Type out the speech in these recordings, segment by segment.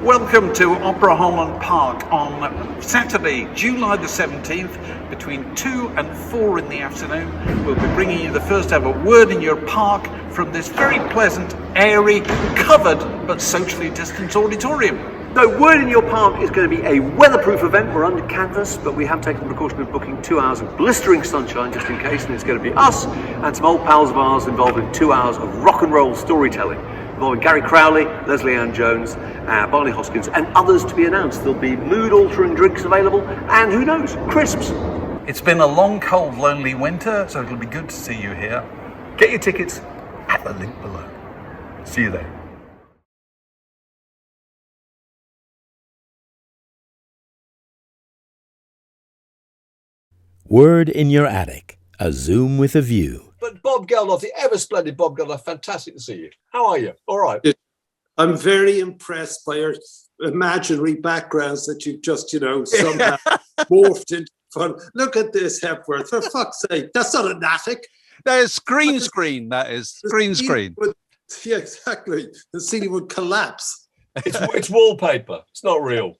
Welcome to Opera Holland Park on Saturday, July the 17th, between 2 and 4 in the afternoon. We'll be bringing you the first ever Word in Your Park from this very pleasant, airy, covered but socially distanced auditorium. No, Word in Your Park is going to be a weatherproof event. We're under canvas, but we have taken the precaution of booking 2 hours of blistering sunshine just in case, and it's going to be us and some old pals of ours involved in 2 hours of rock and roll storytelling, involving Gary Crowley, Leslie Ann Jones, Barney Hoskins, and others to be announced. There'll be mood-altering drinks available, and who knows, crisps. It's been a long, cold, lonely winter, so it'll be good to see you here. Get your tickets at the link below. See you there. Word in Your Attic, a Zoom with a view. But Bob Geldof, the ever-splendid Bob Geldof, fantastic to see you. How are you? All right. I'm very impressed by your imaginary backgrounds that you've just, somehow morphed into fun. Look at this, Hepworth, for fuck's sake. That's not an attic. That is screen, that is. Green screen. Yeah, exactly. The ceiling would collapse. It's wallpaper. It's not real.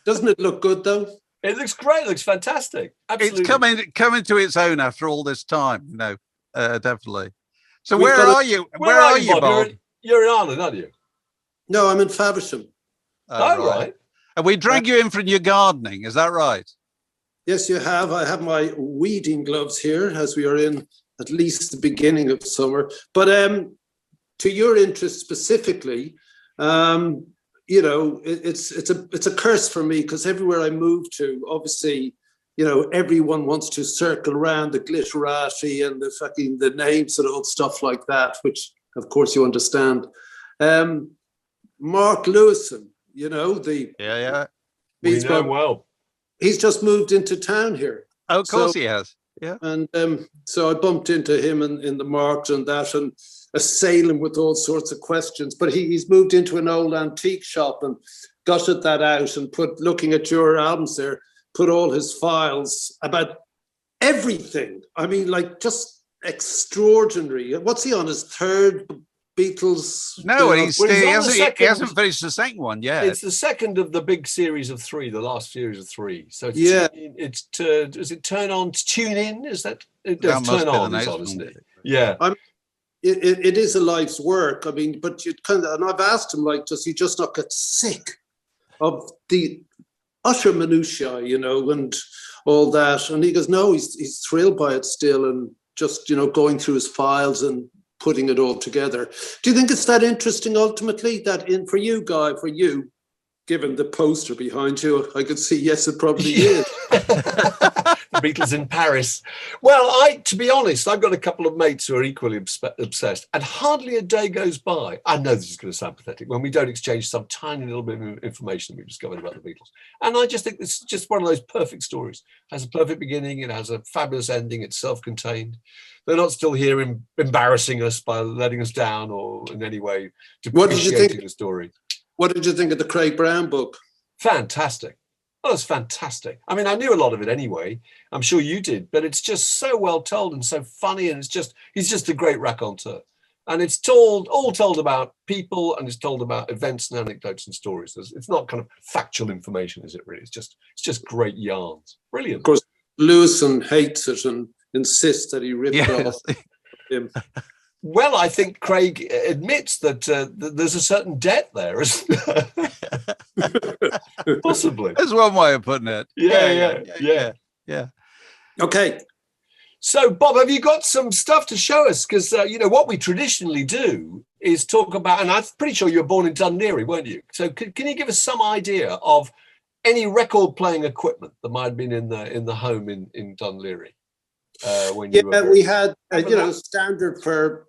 Doesn't it look good, though? It looks great. It looks fantastic. Absolutely. It's coming to its own after all this time, definitely. So where are you? Where are you, Bob? You're in Ireland, aren't you? No, I'm in Faversham. Right. And we drag you in from your gardening, is that right? Yes, you have. I have my weeding gloves here as we are in at least the beginning of summer. But to your interest specifically, it's a curse for me because everywhere I move to, obviously, everyone wants to circle around the glitterati and the names and all stuff like that, which of course you understand. Mark Lewison, We he's know him well. He's just moved into town here. Oh, of course he has. Yeah. And so I bumped into him in the market and that, and assail him with all sorts of questions. But he's moved into an old antique shop and gutted that out and looking at your albums there, put all his files about everything. I mean, just extraordinary. What's he on, his third Beatles? No, he hasn't finished the second one yet. It's the second of the big series of three, the last series of three. So does it turn on, tune in? Is that it does turn on, isn't it? Yeah. It is a life's work. I mean, but you and I've asked him, does he just not get sick of the utter minutiae, and all that? And he goes, no, he's thrilled by it still, and just, going through his files and putting it all together. Do you think it's that interesting ultimately for you, Guy, given the poster behind you? I could see, yes, it probably is. The Beatles in Paris. Well, to be honest, I've got a couple of mates who are equally obsessed, and hardly a day goes by, I know this is going to sound pathetic, when we don't exchange some tiny little bit of information that we've discovered about the Beatles. And I just think this is just one of those perfect stories. It has a perfect beginning, it has a fabulous ending, it's self-contained. They're not still here embarrassing us by letting us down or in any way depreciating the story. What did you think of the Craig Brown book? Fantastic. Oh, it's fantastic. I mean, I knew a lot of it anyway. I'm sure you did, but it's just so well told and so funny, and he's just a great raconteur. And it's all told about people, and it's told about events and anecdotes and stories. It's not kind of factual information, is it really? It's just great yarns. Brilliant. Of course, Lewison hates it and insists that he ripped it off him. Well, I think Craig admits that there's a certain debt there, isn't there? Possibly. That's one way of putting it. Yeah. Okay. So, Bob, have you got some stuff to show us? Because, what we traditionally do is talk about, and I'm pretty sure you were born in Dunleary, weren't you? So can you give us some idea of any record playing equipment that might have been in the home in Dunleary? We had, standard for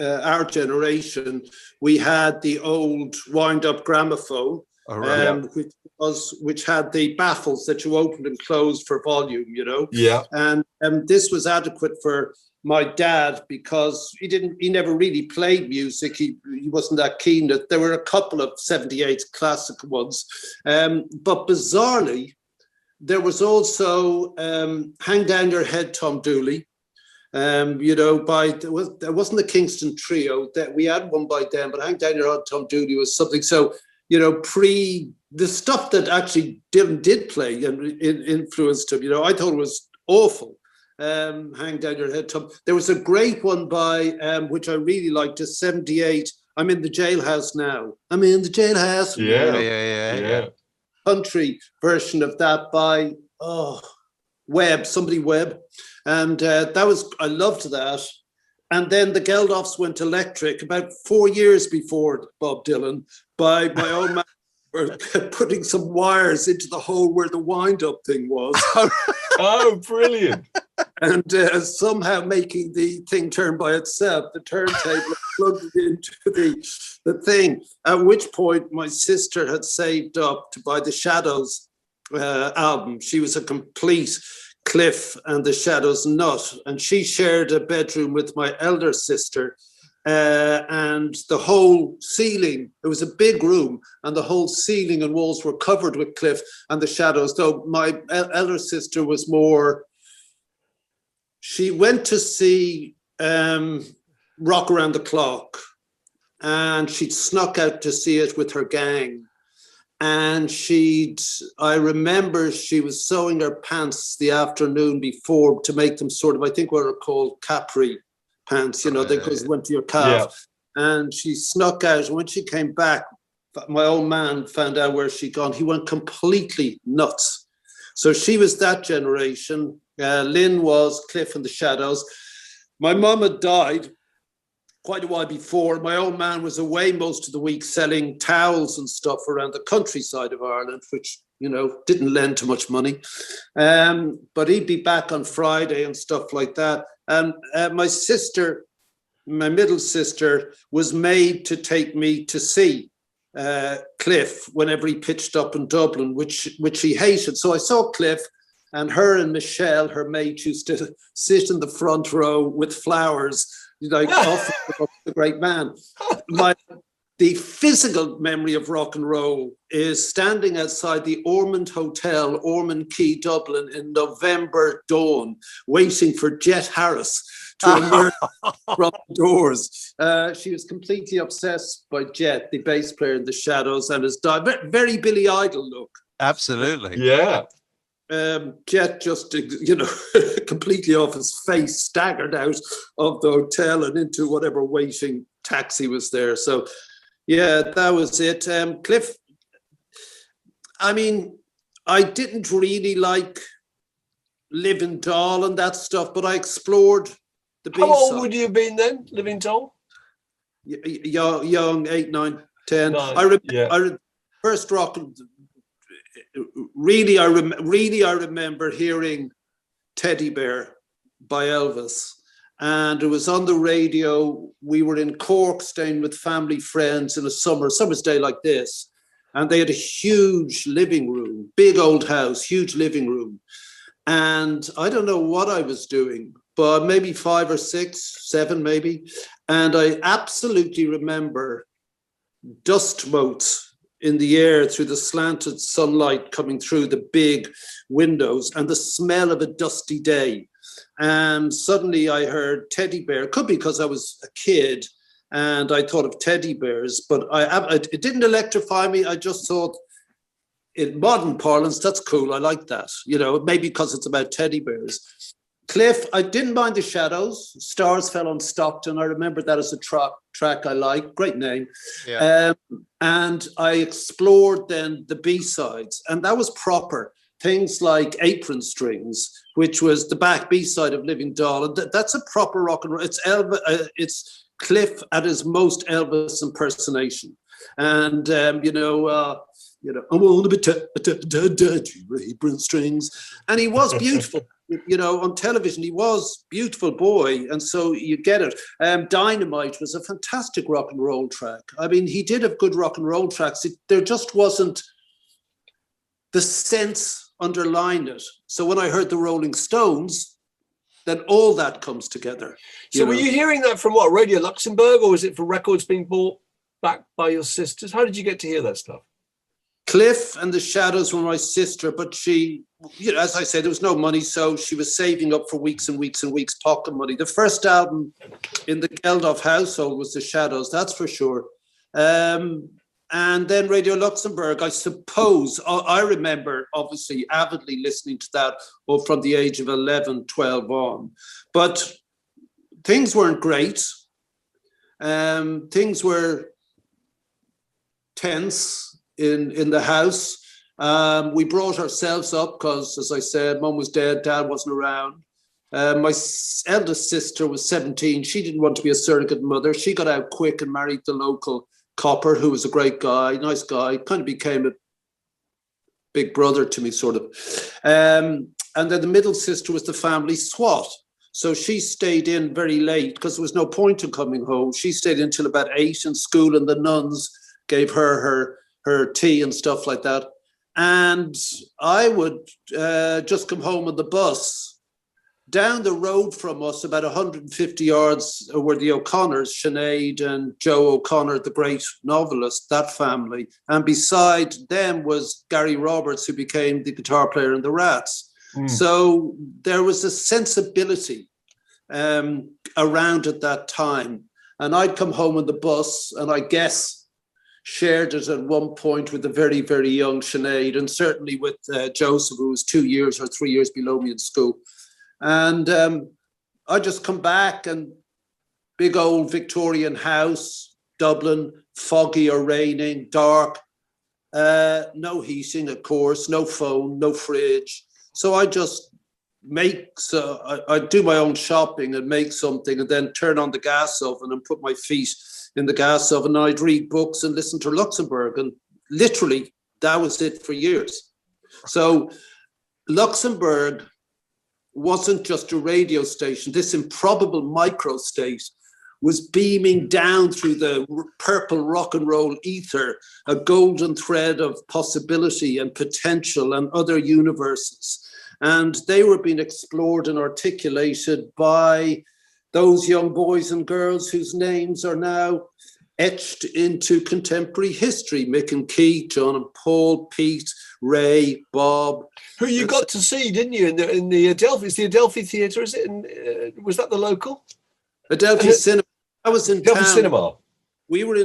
our generation, we had the old wind-up gramophone, which had the baffles that you opened and closed for volume, Yeah. And this was adequate for my dad because he never really played music. He wasn't that keen. There were a couple of 78 classic ones, but bizarrely, there was also Hang Down Your Head, Tom Dooley. There wasn't the Kingston Trio that we had one by them, but Hang Down Your Head, Tom Dooley was something. So the stuff that actually Dylan did play and influenced him. I thought it was awful. Hang Down Your Head, Tom. There was a great one by, which I really liked, just 78. I'm in the jailhouse now. I'm in the jailhouse. Yeah. Country version of that by Webb. And I loved that. And then the Geldofs went electric about 4 years before Bob Dylan by my own man putting some wires into the hole where the wind-up thing was. Oh, brilliant. And somehow making the thing turn by itself, the turntable plugged it into the thing, at which point my sister had saved up to buy the Shadows album. She was a complete Cliff and the Shadows nut, and she shared a bedroom with my elder sister, and the whole ceiling, it was a big room, and the whole ceiling and walls were covered with Cliff and the Shadows, though my elder sister was more, she went to see Rock Around the Clock, and she'd snuck out to see it with her gang. And I remember she was sewing her pants the afternoon before to make them sort of, I think what are called capri pants, they went to your calf. Yeah. And she snuck out. And when she came back, my old man found out where she'd gone. He went completely nuts. So she was that generation. Lynn was Cliff and the Shadows. My mum had died quite a while before. My old man was away most of the week selling towels and stuff around the countryside of Ireland, which, didn't lend too much money. But he'd be back on Friday and stuff like that. And my sister, my middle sister, was made to take me to see Cliff whenever he pitched up in Dublin, which he hated. So I saw Cliff, and her and Michelle, her mate, used to sit in the front row with flowers, off the great man. The physical memory of rock and roll is standing outside the Ormond Hotel, Ormond Quay, Dublin, in November dawn, waiting for Jet Harris to emerge from the doors. She was completely obsessed by Jet, the bass player in the Shadows, and his very Billy Idol look. Absolutely. Yeah. Jet just, completely off his face, staggered out of the hotel and into whatever waiting taxi was there. So, yeah, that was it. Cliff, I mean, I didn't really like Living Doll and that stuff, but I explored the B-side. How old would you have been then, Living Doll? Young, 8, 9, 10. First rock. Really, I remember hearing Teddy Bear by Elvis, and it was on the radio. We were in Cork staying with family friends in a summer's day like this, and they had a huge living room, big old house, huge living room. And I don't know what I was doing, but maybe 5 or 6, 7 maybe. And I absolutely remember dust motes in the air through the slanted sunlight coming through the big windows and the smell of a dusty day. And suddenly I heard Teddy Bear. It could be because I was a kid and I thought of teddy bears, but it didn't electrify me. I just thought, in modern parlance, that's cool. I like that. Maybe because it's about teddy bears. Cliff, I didn't mind the Shadows. Stars Fell on Stockton. I remember that as a track I like. Great name. Yeah. And I explored then the B-sides, and that was proper. Things like Apron Strings, which was the back B-side of Living Doll. And that's a proper rock and roll. It's Cliff at his most Elvis impersonation. And, I want to be Apron Strings. And he was beautiful. On television, he was a beautiful boy, and so you get it. Dynamite was a fantastic rock and roll track. I mean, he did have good rock and roll tracks. There just wasn't the sense underlying it. So when I heard the Rolling Stones, then all that comes together. So were you hearing that from what, Radio Luxembourg, or was it for records being bought back by your sisters? How did you get to hear that stuff? Cliff and the Shadows were my sister, but she, as I said, there was no money, so she was saving up for weeks and weeks and weeks pocket money. The first album in the Geldof household was the Shadows, that's for sure. And And then Radio Luxembourg, I suppose, I remember obviously avidly listening to that from the age of 11, 12 on. But things weren't great. Things were tense in the house. We brought ourselves up because, as I said, Mum was dead, Dad wasn't around. My eldest sister was 17. She didn't want to be a surrogate mother. She got out quick and married the local copper, who was a great guy, nice guy, kind of became a big brother to me, sort of. And then the middle sister was the family SWAT. So she stayed in very late because there was no point in coming home. She stayed until about 8 in school, and the nuns gave her tea and stuff like that. And I would just come home on the bus. Down the road from us, about 150 yards, were the O'Connors, Sinead and Joe O'Connor, the great novelist, that family. And beside them was Gary Roberts, who became the guitar player in the Rats. So there was a sensibility around at that time. And I'd come home on the bus, and I guess shared it at one point with the very, very young Sinead, and certainly with Joseph, who was 2 years or 3 years below me in school. And I just come back, and big old Victorian house, Dublin, foggy or raining, dark, no heating, of course, no phone, no fridge. So I just I do my own shopping and make something, and then turn on the gas oven and put my feet in the gas oven. And I'd read books and listen to Luxembourg. And literally, that was it for years. So Luxembourg wasn't just a radio station. This improbable microstate was beaming down through the purple rock and roll ether, a golden thread of possibility and potential and other universes. And they were being explored and articulated by those young boys and girls whose names are now etched into contemporary history. Mick and Keith, John and Paul, Pete, Ray, Bob. Who you got to see, didn't you, in the Adelphi? It's the Adelphi Theatre, is it? Was that the local? Adelphi Cinema. I was in Adelphi town. Cinema. We were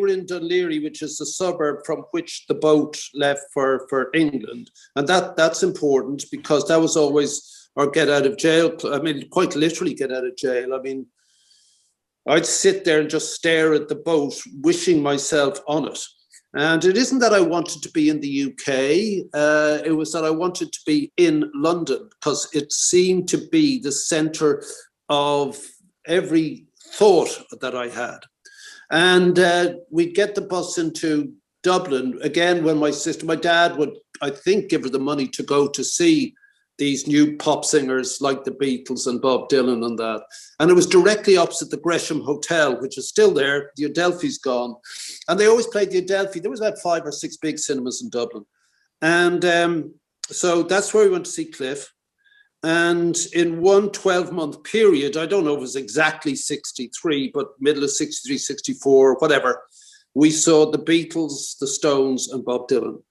in Dunleary, which is the suburb from which the boat left for England, and that's important because that was always our get out of jail. I mean, quite literally get out of jail. I mean, I'd sit there and just stare at the boat, wishing myself on it. And it isn't that I wanted to be in the UK, it was that I wanted to be in London because it seemed to be the centre of every thought that I had. And we'd get the bus into Dublin, again, when my dad would, I think, give her the money to go to see these new pop singers like the Beatles and Bob Dylan and that. And it was directly opposite the Gresham Hotel, which is still there. The Adelphi's gone. And they always played the Adelphi. There was about 5 or 6 big cinemas in Dublin. And so that's where we went to see Cliff. And in one 12-month period, I don't know if it was exactly 63, but middle of 63, 64, whatever, we saw the Beatles, the Stones and Bob Dylan.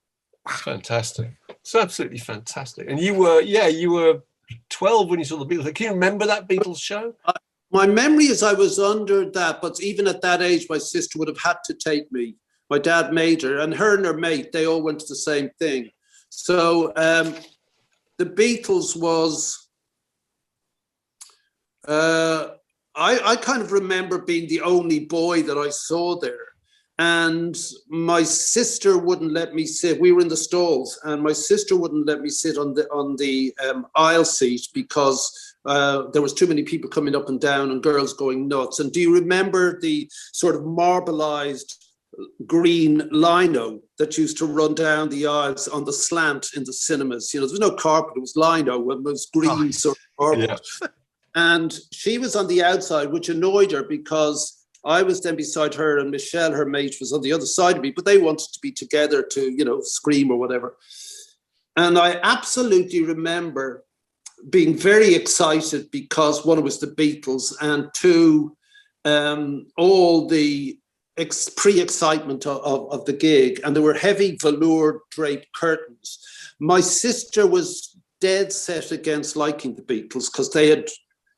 Fantastic. It's absolutely fantastic. And you were 12 when you saw the Beatles. Can you remember that Beatles show? My memory is I was under that, but even at that age, my sister would have had to take me. My dad made her, and her mate, they all went to the same thing. So the Beatles was, I kind of remember being the only boy that I saw there. And my sister wouldn't let me sit. We were in the stalls, and my sister wouldn't let me sit on the aisle seat because there was too many people coming up and down and girls going nuts. And do you remember the sort of marbleized green lino that used to run down the aisles on the slant in the cinemas? You know, there was no carpet; it was lino. It was green sort of marble. Yeah. And she was on the outside, which annoyed her because I was then beside her, and Michelle, her mate, was on the other side of me, but they wanted to be together to, you know, scream or whatever. And I absolutely remember being very excited because one, it was the Beatles, and two, all the pre-excitement of the gig, and there were heavy velour draped curtains. My sister was dead set against liking the Beatles because they had,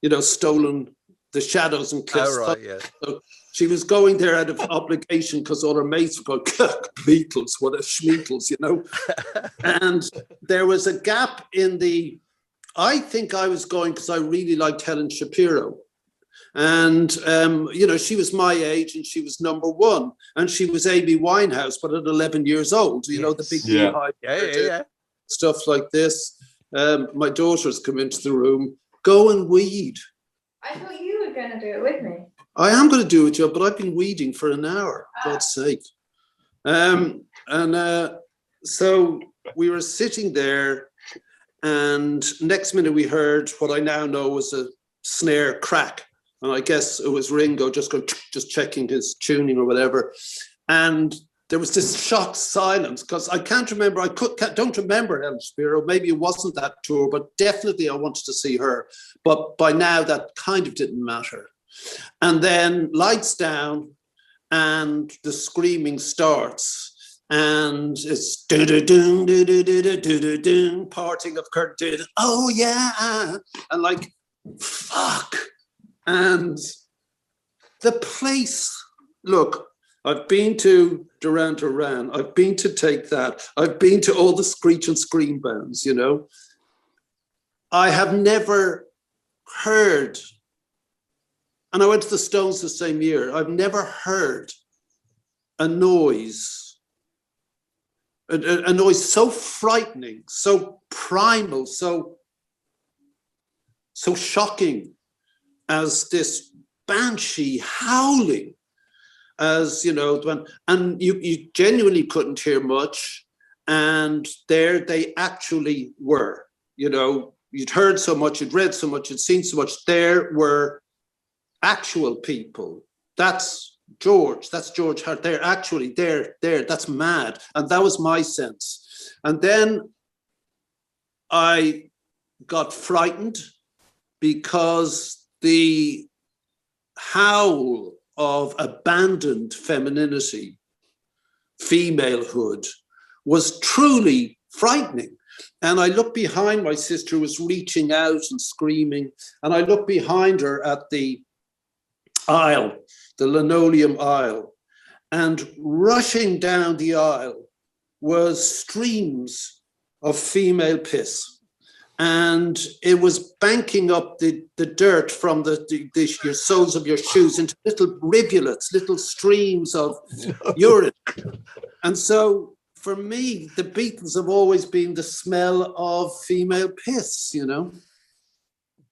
you know, stolen the Shadows and Cliff's. Oh, right, yeah. So She was going there out of obligation because all her mates were going, Beatles, what a schmeatles, you know. And there was a gap in I think I was going because I really liked Helen Shapiro. And, you know, she was my age and she was number one. And she was Amy Winehouse, but at 11 years old, you know, the big beehive, stuff like this. My daughters come into the room, go and weed. I thought you were going to do it with me. I am going to do it, Joe, but I've been weeding for an hour, God's sake. So we were sitting there, and next minute we heard what I now know was a snare crack. And I guess it was Ringo just checking his tuning or whatever. And there was this shocked silence because I can't remember. Don't remember Helen Shapiro. Maybe it wasn't that tour, but definitely I wanted to see her. But by now that kind of didn't matter. And then lights down, and the screaming starts, and it's do-do-doom, do-do-do-do-do-do-doom, parting of curtain. Oh yeah, and like fuck, and the place. Look, I've been to Duran Duran. I've been to Take That. I've been to all the screech and scream bands. You know, I have never heard. And I went to the Stones the same year. I've never heard a noise so frightening, so primal, so shocking as this banshee howling, as you know, and you genuinely couldn't hear much. And there they actually were. You know, you'd heard so much, you'd read so much, you'd seen so much. There were actual people. That's George Hart. They're actually there. That's mad. And that was my sense. And then I got frightened because the howl of abandoned femininity, femalehood, was truly frightening. And I looked behind, my sister was reaching out and screaming, and I looked behind her at the aisle, the linoleum aisle, and rushing down the aisle was streams of female piss. And it was banking up the dirt from your soles of your shoes into little rivulets, little streams of urine. And so for me, the Beatles have always been the smell of female piss, you know?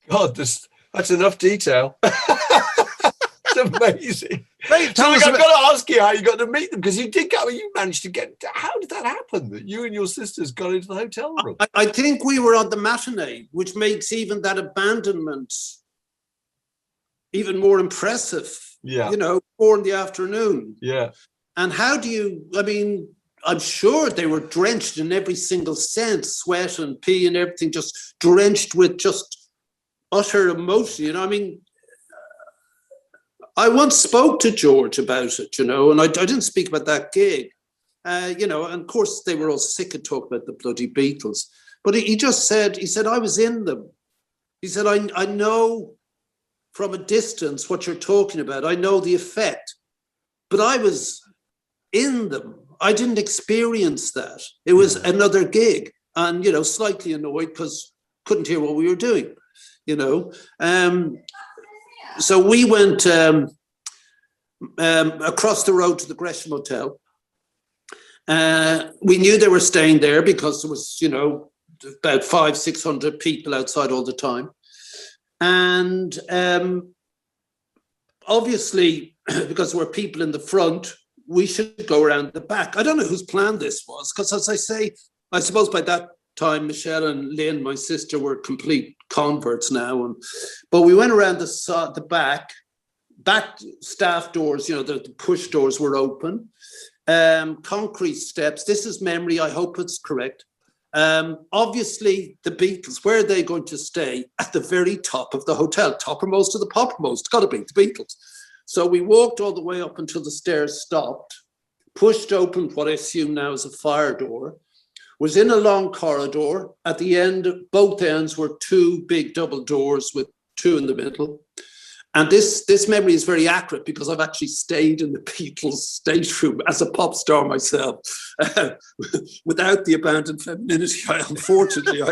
God, that's enough detail. It's amazing. Mate, So I've got to ask you how you got to meet them, because you managed to get. How did that happen? That you and your sisters got into the hotel room? I think we were on the matinee, which makes even that abandonment even more impressive. Yeah. You know, 4 in the afternoon. Yeah. And how do you? I mean, I'm sure they were drenched in every single sense, sweat and pee and everything, just drenched with just utter emotion. You know, I mean. I once spoke to George about it, you know, and I didn't speak about that gig, you know, and of course they were all sick of talking about the bloody Beatles. But he just said, I was in them. He said, I know from a distance what you're talking about. I know the effect, but I was in them. I didn't experience that. It was another gig, and, you know, slightly annoyed because couldn't hear what we were doing, you know. So we went across the road to the Gresham Hotel. We knew they were staying there because there was, you know, about 500-600 people outside all the time. And obviously, because there were people in the front, we should go around the back. I don't know whose plan this was, because as I say, I suppose by that time, Michelle and Lynn, my sister, were complete converts now. But we went around the back staff doors, you know, the push doors were open, concrete steps. This is memory. I hope it's correct. Obviously, the Beatles, where are they going to stay? At the very top of the hotel, toppermost of the poppermost. Got to be the Beatles. So we walked all the way up until the stairs stopped, pushed open what I assume now is a fire door, was in a long corridor. At the end, both ends were 2 big double doors with 2 in the middle. And this memory is very accurate because I've actually stayed in the Beatles stage room as a pop star myself, without the abandoned femininity. Unfortunately,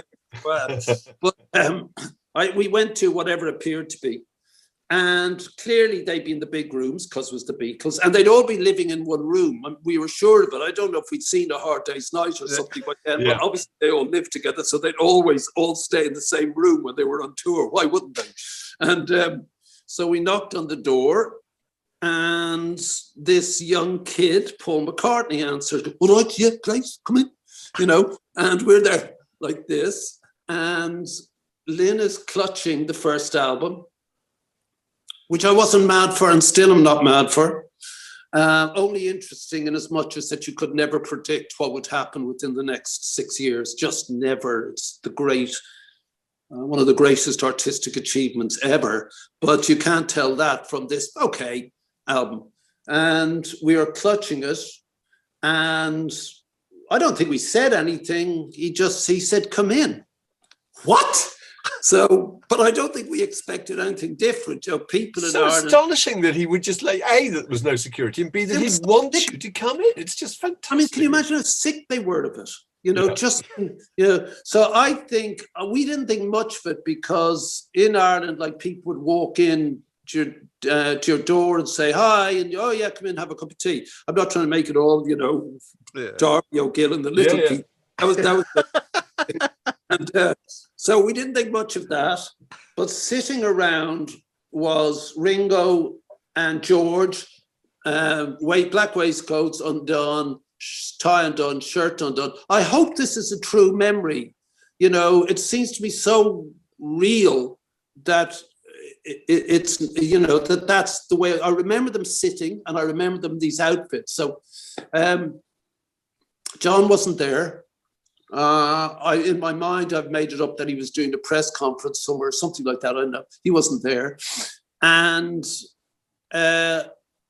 we went to whatever appeared to be, and clearly they'd be in the big rooms because it was the Beatles, and they'd all be living in one room. And we were sure of it. I don't know if we'd seen A Hard Day's Night or something like that, but obviously they all lived together, so they'd always all stay in the same room when they were on tour. Why wouldn't they? And so we knocked on the door, and this young kid, Paul McCartney, answered. All right, yeah, great, come in, and we're there like this. And Lynn is clutching the first album, which I wasn't mad for and still am not mad for. Only interesting in as much as that you could never predict what would happen within the next 6 years, just never. It's one of the greatest artistic achievements ever, but you can't tell that from this album. And we are clutching it, and I don't think we said anything. He said, come in. What? So, but I don't think we expected anything different. People in Ireland. It's astonishing that he would just that there was no security, and B, that he'd want you to come in. It's just fantastic. I mean, can you imagine how sick they were of it? So I think we didn't think much of it because in Ireland, like, people would walk in to your door and say hi, and oh yeah, come in, have a cup of tea. I'm not trying to make it all, Darby O'Gill and the little people. That was and so we didn't think much of that. But sitting around was Ringo and George, black waistcoats undone, tie undone, shirt undone. I hope this is a true memory. It seems to be so real that it's that's the way I remember them sitting, and I remember them these outfits. So John wasn't there. In my mind, I've made it up that he was doing a press conference somewhere, something like that. I don't know. He wasn't there. And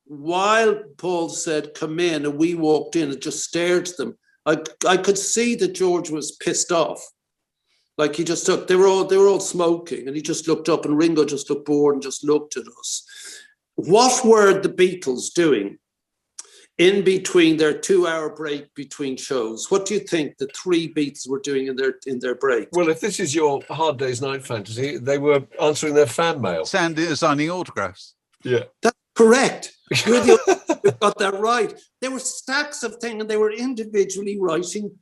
while Paul said, come in, and we walked in and just stared at them, I could see that George was pissed off. Like, he just took, they were all smoking, and he just looked up, and Ringo just looked bored and just looked at us. What were the Beatles doing in between their 2-hour break between shows? What do you think the three Beatles were doing in their break? Well, if this is your Hard Day's Night fantasy, they were answering their fan mail. Signing autographs. Yeah. That's correct. You're the only one who got that right. There were stacks of things, and they were individually writing.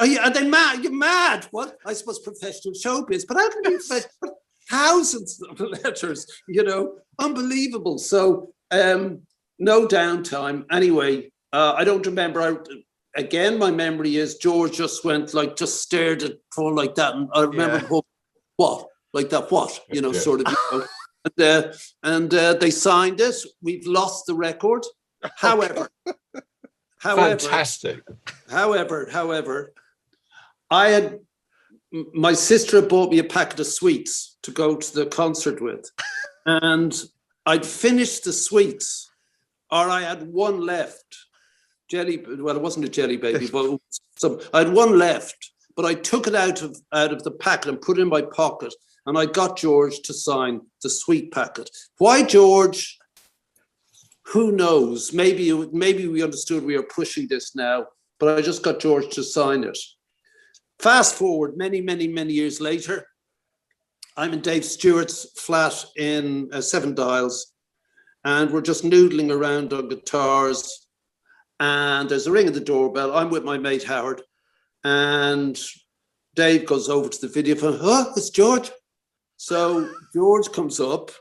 Are they mad? You're mad. What? I suppose professional showbiz, but how can you thousands of letters, unbelievable. So, no downtime. Anyway, I don't remember. Again, my memory is George just went just stared at Paul like that. And I remember what? Like that, what? Sort of. And they signed it. We've lost the record. However, fantastic. However, my sister had bought me a packet of sweets to go to the concert with. And I'd finished the sweets, or I had one left. It wasn't a jelly baby, but I had one left. But I took it out of the packet and put it in my pocket, and I got George to sign the sweet packet. Why George? Who knows? Maybe we understood we are pushing this now, but I just got George to sign it. Fast forward many, many, many years later, I'm in Dave Stewart's flat in Seven Dials, and we're just noodling around on guitars, and there's a ring at the doorbell. I'm with my mate Howard, and Dave goes over to the video phone. Oh, it's George. So George comes up,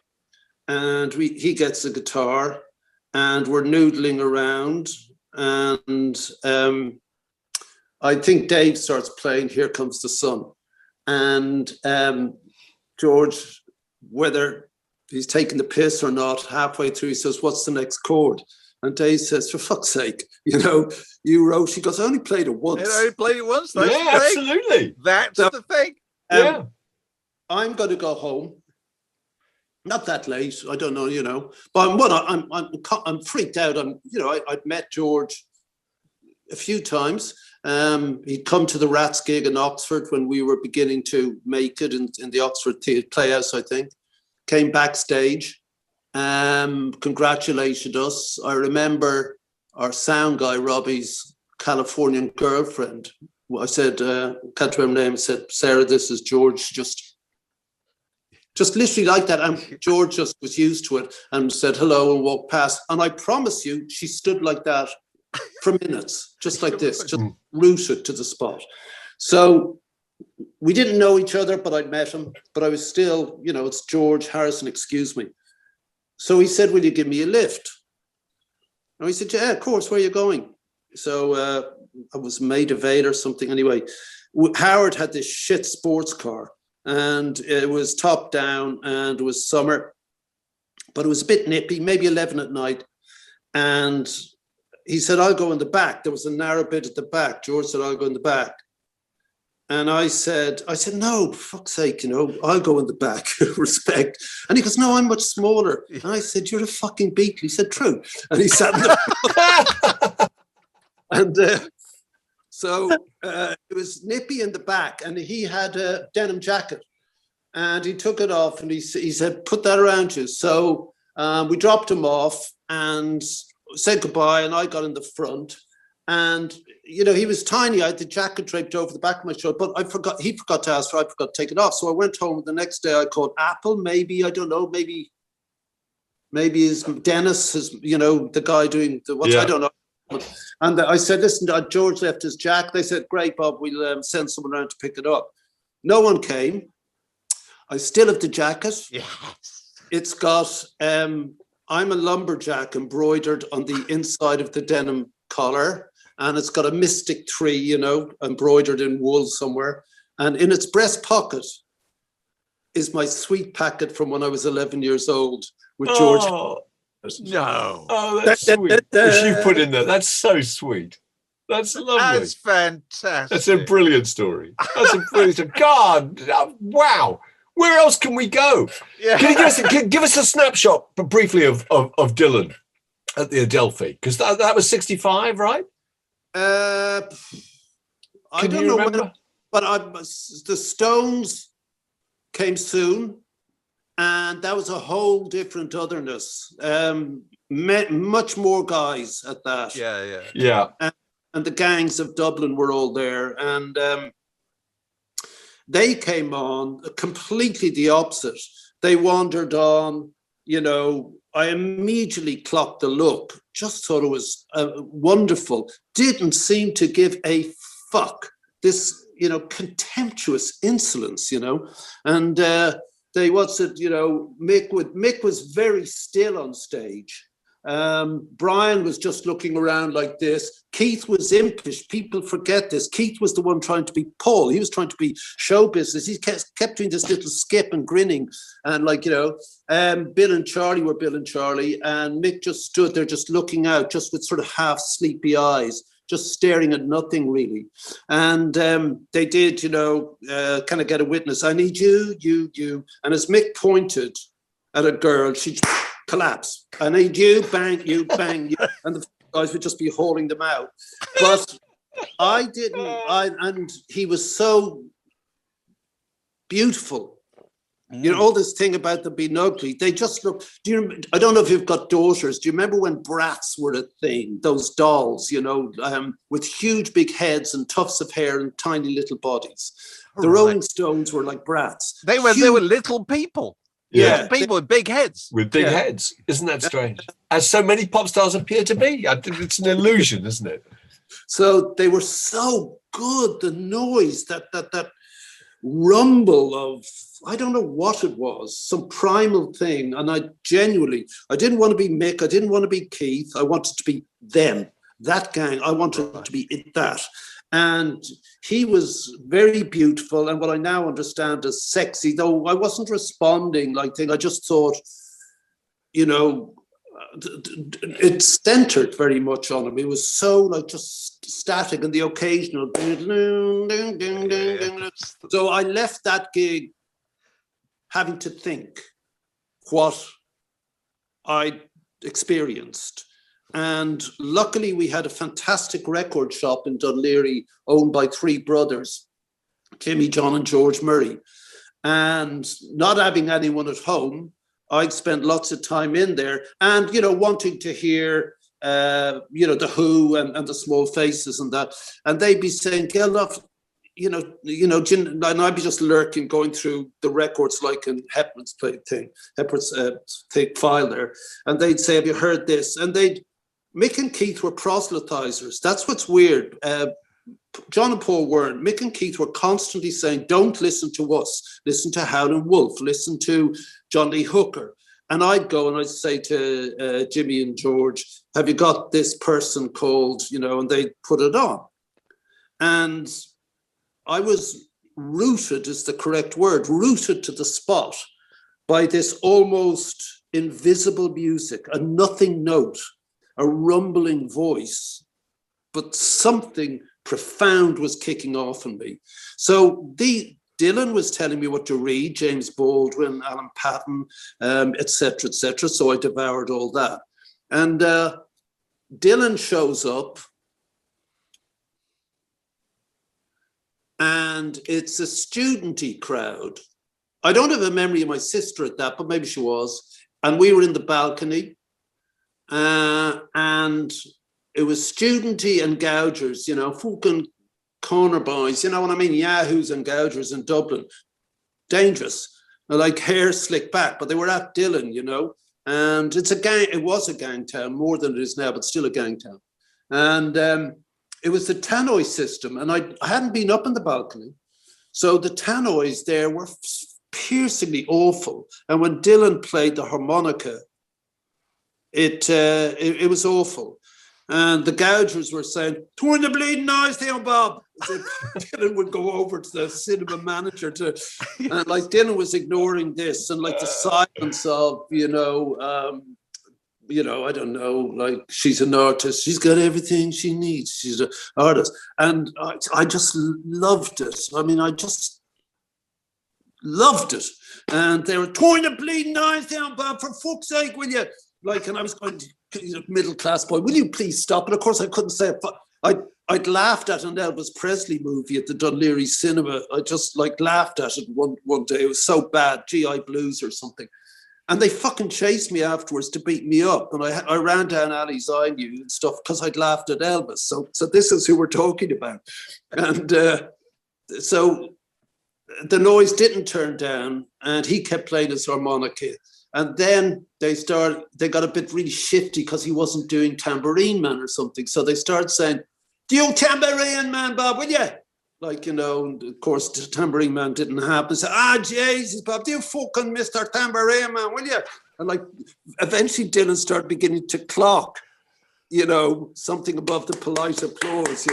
and he gets the guitar, and we're noodling around, and I think Dave starts playing Here Comes the Sun, and George, whether he's taking the piss or not, halfway through he says, "What's the next chord?" And Dave says, "For fuck's sake, you wrote." She goes, "I only played it once." I only played it once. That's yeah, absolutely. That's the thing. I'm going to go home. Not that late, I don't know, but I'm freaked out. I'd met George a few times. He'd come to the Rats gig in Oxford when we were beginning to make it in the Oxford Playhouse, I think. Came backstage, congratulated us. I remember our sound guy, Robbie's Californian girlfriend. I said, can't remember her name, I said, Sarah, this is George, just literally like that. And George just was used to it and said hello and walked past. And I promise you, she stood like that for minutes, just like this, just rooted to the spot. So we didn't know each other, but I'd met him. But I was still, it's George Harrison, excuse me. So he said, will you give me a lift? And we said, yeah, of course, where are you going? So I was Maid of Vale or something. Anyway, Howard had this shit sports car and it was top down and it was summer, but it was a bit nippy, maybe 11 at night. And he said, I'll go in the back. There was a narrow bit at the back. George said, I'll go in the back. And I said, no, for fuck's sake, I'll go in the back, respect. And he goes, no, I'm much smaller. And I said, you're a fucking Beatle. He said, true. And he sat in the and so it was nippy in the back and he had a denim jacket and he took it off and he said, put that around you. So we dropped him off and said goodbye and I got in the front. And, he was tiny. I had the jacket draped over the back of my shoulder, but he forgot to ask for it. I forgot to take it off. So I went home the next day. I called Apple, maybe, I don't know, maybe is Dennis, the guy doing the what, I don't know. And I said, listen, George left his jacket. They said, great, Bob, we'll send someone around to pick it up. No one came. I still have the jacket. Yes. It's got, I'm a lumberjack embroidered on the inside of the denim collar. And it's got a mystic tree, embroidered in wool somewhere. And in its breast pocket is my sweet packet from when I was 11 years old with George. No. Oh, that's sweet. Which you put in there. That's so sweet. That's lovely. That's fantastic. That's a brilliant story. That's a brilliant story. God, wow. Where else can we go? Yeah. Can you give us a snapshot briefly of Dylan at the Adelphi? Because that was 65, right? I Can don't you know remember? when, but the Stones came soon, and that was a whole different otherness. Much more guys at that. Yeah. And the gangs of Dublin were all there, and they came on completely the opposite. They wandered on, I immediately clocked the look, just thought it was wonderful, didn't seem to give a fuck, this, contemptuous insolence, and Mick was very still on stage. Brian was just looking around like this. Keith was impish. People forget this. Keith was the one trying to be Paul. He was trying to be show business. He kept doing this little skip and grinning. And Bill and Charlie were Bill and Charlie. And Mick just stood there just looking out, just with sort of half sleepy eyes, just staring at nothing really. And they did, kind of get a witness. I need you. And as Mick pointed at a girl, she collapse. I need you, bang, you, and the guys would just be hauling them out. But I didn't. And he was so beautiful. All this thing about them being ugly. They just look. I don't know if you've got daughters. Do you remember when brats were a thing? Those dolls, with huge big heads and tufts of hair and tiny little bodies. The Rolling Stones were like brats. They were little people. Yeah. People with big heads. With big heads. Isn't that strange? As so many pop stars appear to be. It's an illusion, isn't it? So they were so good. The noise, that rumble of, I don't know what it was, some primal thing. And I didn't want to be Mick. I didn't want to be Keith. I wanted to be them, that gang. I wanted to be that. And he was very beautiful, and what I now understand as sexy, though I wasn't responding like thing. I just thought, it centered very much on him. It was so just static, and the occasional ding, ding, ding. So I left that gig having to think what I experienced. And luckily, we had a fantastic record shop in Dunleary owned by three brothers, Timmy, John and George Murray. And not having anyone at home, I'd spent lots of time in there, and wanting to hear the Who and the Small Faces and that, and they'd be saying, Geldof, and I'd be just lurking, going through the records like in Hepburn's thick file there, and they'd say, have you heard this? And Mick and Keith were proselytizers. That's what's weird. John and Paul weren't. Mick and Keith were constantly saying, don't listen to us, listen to Howlin' Wolf, listen to John Lee Hooker. And I'd go and I'd say to Jimmy and George, have you got this person called, and they'd put it on. And I was rooted, is the correct word, rooted to the spot by this almost invisible music, a nothing note, a rumbling voice, but something profound was kicking off in me. So Dylan was telling me what to read, James Baldwin, Alan Paton, etc., etc. So I devoured all that. And Dylan shows up, and it's a studenty crowd. I don't have a memory of my sister at that, but maybe she was. And we were in the balcony, and it was studenty and gougers, fucking corner boys, you know what I mean? Yahoos and gougers in Dublin. Dangerous. Like hair slicked back, but they were at Dylan, and it's a gang. It was a gang town, more than it is now, but still a gang town. And it was the tannoy system, and I hadn't been up in the balcony. So the tannoys there were piercingly awful. And when Dylan played the harmonica, it was awful. And the gougers were saying, turn the bleeding noise down, Bob. So Dylan would go over to the cinema manager and like Dylan was ignoring this, and like the silence of, I don't know, like she's an artist, she's got everything she needs, she's an artist. And I just loved it. I mean, I just loved it. And they were, turn the bleeding noise down, Bob, for fuck's sake, will you? Like, and I was going to, middle class boy, will you please stop? And of course I couldn't say it, but I'd laughed at an Elvis Presley movie at the Dunleary Cinema. I just laughed at it one day. It was so bad, GI Blues or something. And they fucking chased me afterwards to beat me up. And I ran down alleys I knew and stuff because I'd laughed at Elvis. So this is who we're talking about. And so the noise didn't turn down, and he kept playing his harmonica. And then they got a bit really shifty because he wasn't doing Tambourine Man or something. So they started saying, do you Tambourine Man, Bob, will you? Like, and of course, the Tambourine Man didn't happen. So, Jesus, Bob, do you fucking Mr. Tambourine Man, will you? And like, eventually Dylan started beginning to clock, something above the polite applause,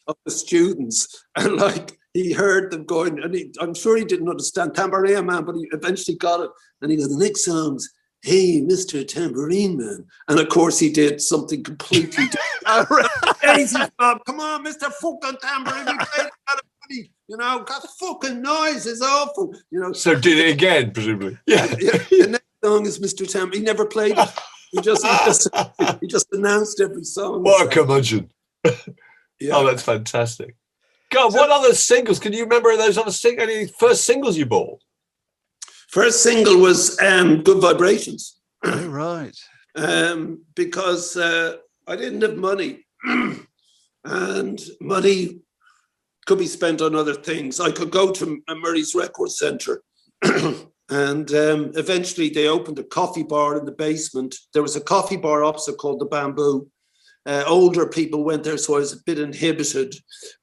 of the students. And like, he heard them going, and I'm sure he didn't understand Tambourine Man, but he eventually got it. And he goes, the next song's, hey, Mr. Tambourine Man. And of course he did something completely different. Jesus, Bob, come on, Mr. fucking Tambourine Man. That fucking noise is awful. So did it again, presumably. Yeah. The next song is Mr. Tambourine. He never played it. He just announced every song. What a curmudgeon. Yeah. Oh, that's fantastic. God, what other singles? Can you remember those other any first singles you bought? First single was Good Vibrations. Oh, right. Because I didn't have money. And money could be spent on other things. I could go to Murray's Record Centre. And eventually they opened a coffee bar in the basement. There was a coffee bar opposite called the Bamboo. Older people went there, so I was a bit inhibited.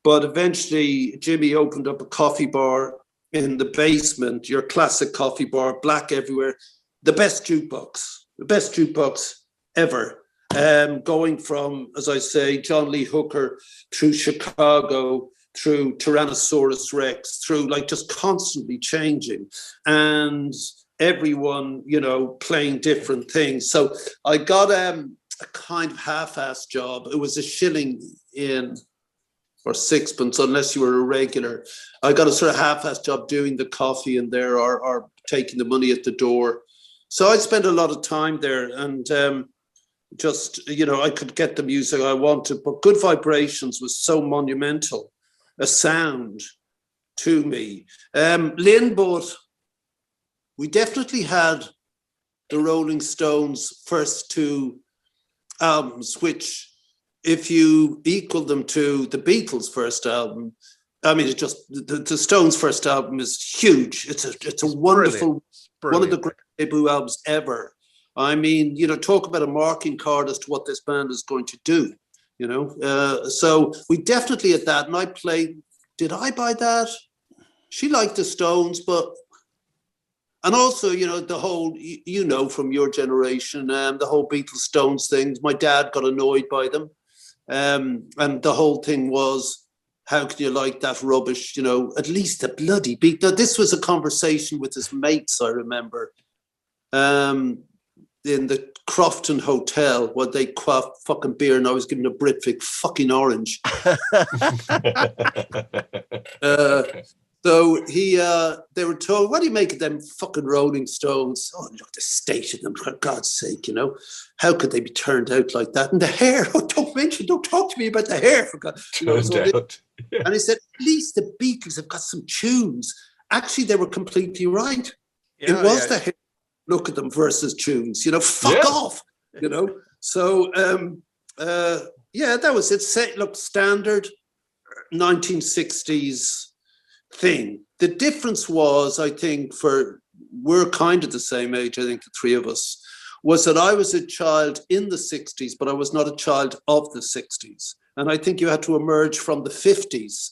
But eventually Jimmy opened up a coffee bar in the basement, your classic coffee bar, black everywhere. The best jukebox ever. Going from, as I say, John Lee Hooker through Chicago, through Tyrannosaurus Rex, through just constantly changing. And everyone, playing different things. So I got a kind of half-assed job. It was a shilling in or sixpence, unless you were a regular. I got a sort of half-assed job doing the coffee in there or taking the money at the door. So I spent a lot of time there, and I could get the music I wanted, but Good Vibrations was so monumental a sound to me. Lynn bought, we definitely had the Rolling Stones' first two albums, which if you equal them to the Beatles' first album, I mean, it just the Stones' first album is huge. It's a wonderful, one of the great debut albums ever. I mean, you know, talk about a marking card as to what this band is going to do. You know, so we definitely had that, and I played. Did I buy that? She liked the Stones, but. And also, you know, the whole, you know, from your generation, the whole Beatles Stones things, my dad got annoyed by them. And the whole thing was, how can you like that rubbish? You know, at least the bloody beat. Now, this was a conversation with his mates, I remember, in the Crofton Hotel, where they quaffed fucking beer and I was giving a Britvic fucking orange. So they were told, what do you make of them fucking Rolling Stones? Oh, look, the state of them, for God's sake, you know. How could they be turned out like that? And the hair, oh, don't talk to me about the hair. For God. You know, and he said, at least the Beatles have got some tunes. Actually, they were completely right. Yeah, it was the hair, look at them versus tunes, you know, fuck off, you know. So, that was it. Look, standard 1960s thing. The difference was, I think, we're kind of the same age, I think the three of us, was that I was a child in the 60s, but I was not a child of the 60s. And I think you had to emerge from the 50s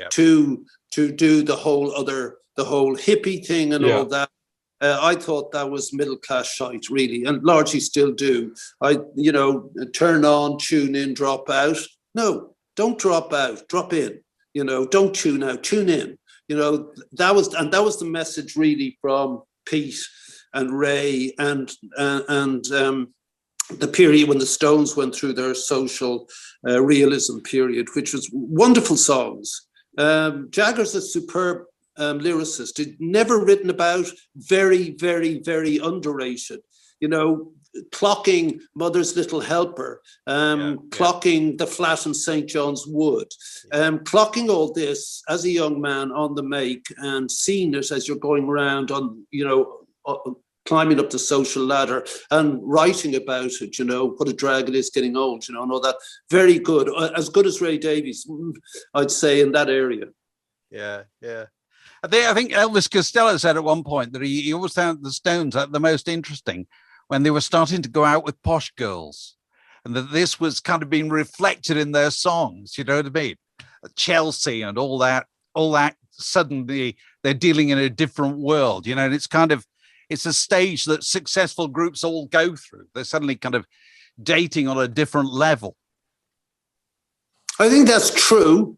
to do the whole hippie thing and all that. I thought that was middle class shite, really, and largely still do. Turn on, tune in, drop out. No, don't drop out, drop in. You know, don't tune out, tune in. You know, that was the message really from Pete and Ray and the period when the Stones went through their social realism period, which was wonderful songs. Jagger's a superb lyricist. Never written about, very, very, very underrated. You know, clocking Mother's Little Helper, clocking The Flat in St. John's Wood, clocking all this as a young man on the make and seeing it as you're going around on, you know, climbing up the social ladder and writing about it, you know, what a drag it is getting old, you know, and all that. Very good. As good as Ray Davies, I'd say, in that area. Yeah, yeah. I think Elvis Costello said at one point that he always found the Stones the most interesting when they were starting to go out with posh girls, and that this was kind of being reflected in their songs, you know what I mean? Chelsea and all that, suddenly they're dealing in a different world, you know, and it's a stage that successful groups all go through. They're suddenly kind of dating on a different level. I think that's true.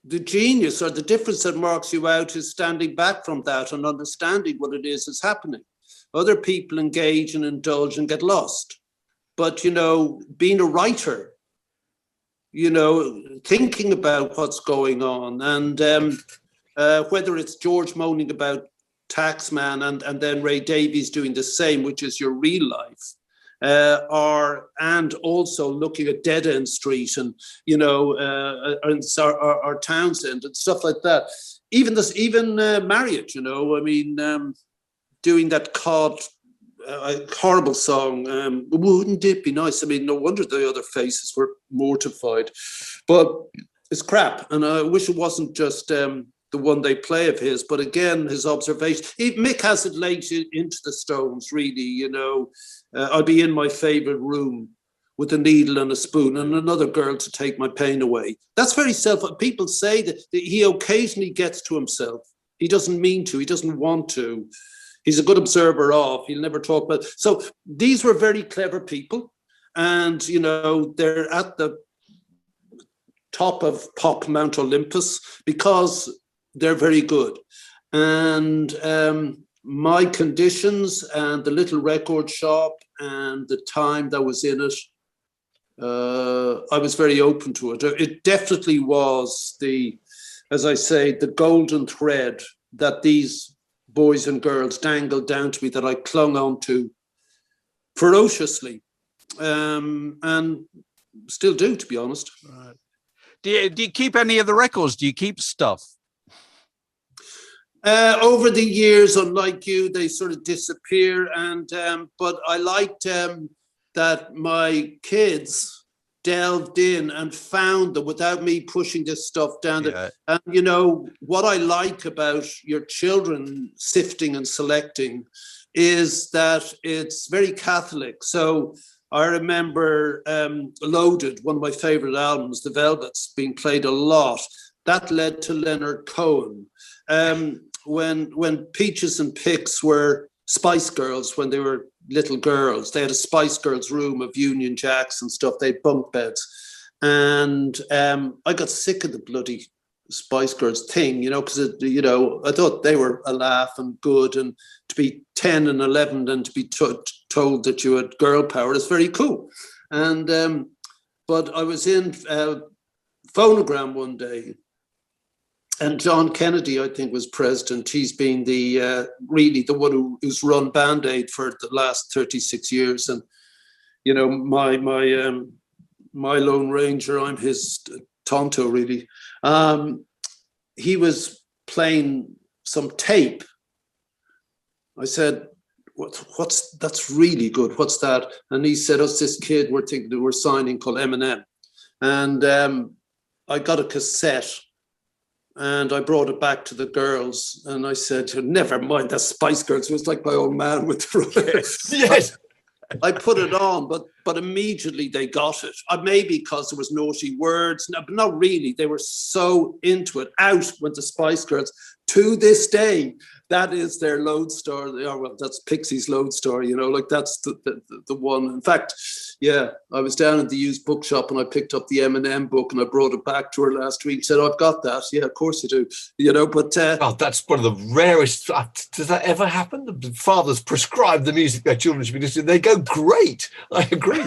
The genius or the difference that marks you out is standing back from that and understanding what it is that's happening. Other people engage and indulge and get lost. But, you know, being a writer, you know, thinking about what's going on, and whether it's George moaning about Taxman and then Ray Davies doing the same, which is your real life, and also looking at Dead End Street and, you know, our Townsend and stuff like that. Even Marriott, you know, I mean, doing that horrible song, wouldn't it be nice? I mean, no wonder the other faces were mortified, but it's crap. And I wish it wasn't just the one they play of his, but again, his observation. Mick has it late into the Stones, really, you know. I'll be in my favourite room with a needle and a spoon and another girl to take my pain away. That's very people say that he occasionally gets to himself. He doesn't mean to, he doesn't want to. He's a good observer of, he'll never talk about. So these were very clever people, and, you know, they're at the top of pop Mount Olympus because they're very good. And my conditions and the little record shop and the time that was in it, I was very open to it. It definitely was as I say, the golden thread that these boys and girls dangled down to me that I clung on to ferociously, and still do, to be honest. Right. Do you keep any of the records? Do you keep stuff? Over the years, unlike you, they sort of disappear. And but I liked that my kids delved in and found them without me pushing this stuff down. Yeah. And you know what I like about your children sifting and selecting is that it's very Catholic. So I remember Loaded, one of my favorite albums, The Velvets, being played a lot. That led to Leonard Cohen. When Peaches and Pix were Spice Girls, when they were little girls, they had a Spice Girls room of Union Jacks and stuff. They had bunk beds. And I got sick of the bloody Spice Girls thing, you know, because, you know, I thought they were a laugh and good. And to be 10 and 11 and to be told that you had girl power is very cool. And but I was in Phonogram one day, and John Kennedy, I think, was president. He's been the really the one who's run Band Aid for the last 36 years. And you know, my Lone Ranger, I'm his Tonto, really. He was playing some tape. I said, "What's that's really good? What's that?" And he said, "It's this kid we're thinking that we're signing called Eminem." And I got a cassette. And I brought it back to the girls, and I said, "Never mind, that Spice Girls." It was like my old man with the Yes. I put it on, but immediately they got it. Maybe because there was naughty words, no, but not really. They were so into it. Out went the Spice Girls. To this day, that is their lodestar. Well, that's Pixie's lodestar. You know, like that's the one. In fact, yeah, I was down at the used bookshop and I picked up the Eminem book and I brought it back to her last week. Said, "I've got that." Yeah, of course you do. You know, but Oh, that's one of the rarest. Does that ever happen? The fathers prescribe the music their children should be listening to. They go great. I agree.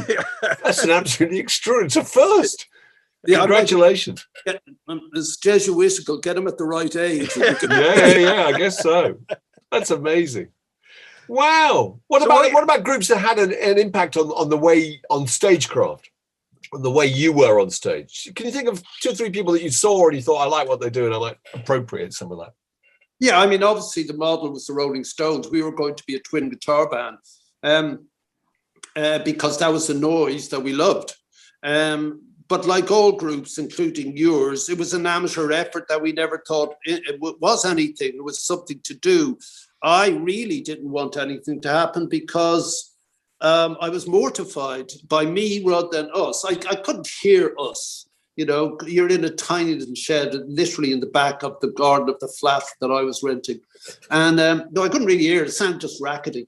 That's an absolutely extraordinary. It's a first. yeah, Congratulations. It's Jesuitical. Get them at the right age. Yeah, I guess so. That's amazing. Wow. What about groups that had an impact on the way on stagecraft, on the way you were on stage? Can you think of 2 or 3 people that you saw and you thought, "I like what they do and I might appropriate some of that"? Yeah, I mean, obviously the model was the Rolling Stones. We were going to be a twin guitar band because that was the noise that we loved. But like all groups, including yours, it was an amateur effort that we never thought it was anything. It was something to do. I really didn't want anything to happen because I was mortified by me rather than us. I couldn't hear us. You know, you're in a tiny little shed, literally in the back of the garden of the flat that I was renting. And no, I couldn't really hear it. It sounded just rackety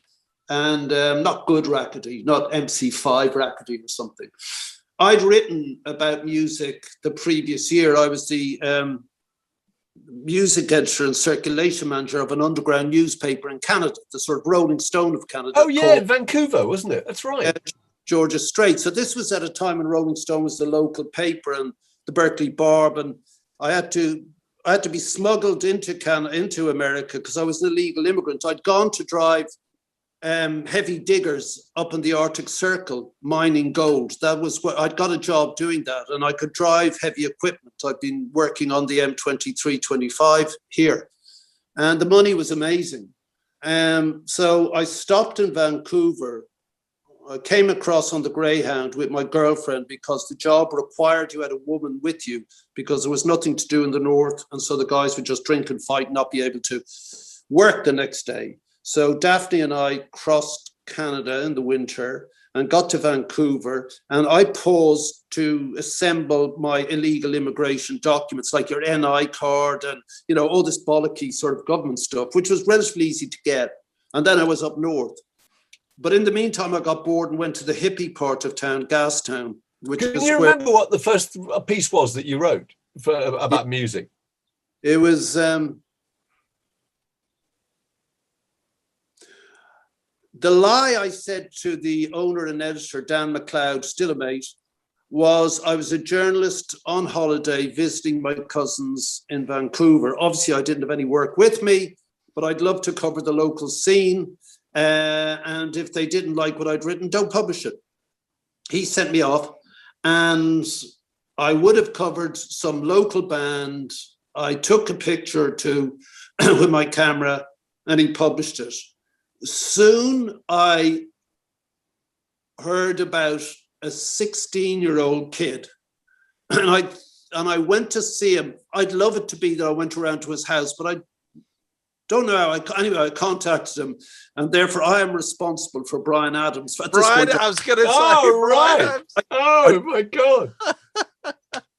and not good rackety, not MC5 rackety or something. I'd written about music the previous year. I was the music editor and circulation manager of an underground newspaper in Canada, the sort of Rolling Stone of Canada. Oh, yeah, Vancouver, wasn't it? That's right. Georgia Strait. So this was at a time when Rolling Stone was the local paper and the Berkeley Barb, and I had to be smuggled into America because I was an illegal immigrant. I'd gone to drive heavy diggers up in the Arctic Circle mining gold. That was what I'd got a job doing that, and I could drive heavy equipment. I'd been working on the M2325 here, and the money was amazing. So I stopped in Vancouver. I came across on the Greyhound with my girlfriend because the job required you had a woman with you because there was nothing to do in the north, and so the guys would just drink and fight, not be able to work the next day. So Daphne and I crossed Canada in the winter and got to Vancouver, and I paused to assemble my illegal immigration documents, like your NI card and, you know, all this bollocky sort of government stuff, which was relatively easy to get. And then I was up north. But in the meantime, I got bored and went to the hippie part of town, Gastown. Can you remember what the first piece was that you wrote about music? It was... the lie I said to the owner and editor, Dan McLeod, still a mate, was I was a journalist on holiday visiting my cousins in Vancouver. Obviously, I didn't have any work with me, but I'd love to cover the local scene. And if they didn't like what I'd written, don't publish it. He sent me off, and I would have covered some local band I took a picture or two with my camera, and he published it. Soon I heard about a 16-year-old kid, and I went to see him. I'd love it to be that I went around to his house, but I don't know how. I contacted him, and therefore I am responsible for Brian Adams. Brian, I was going to say, Oh, Brian right. Oh, my God.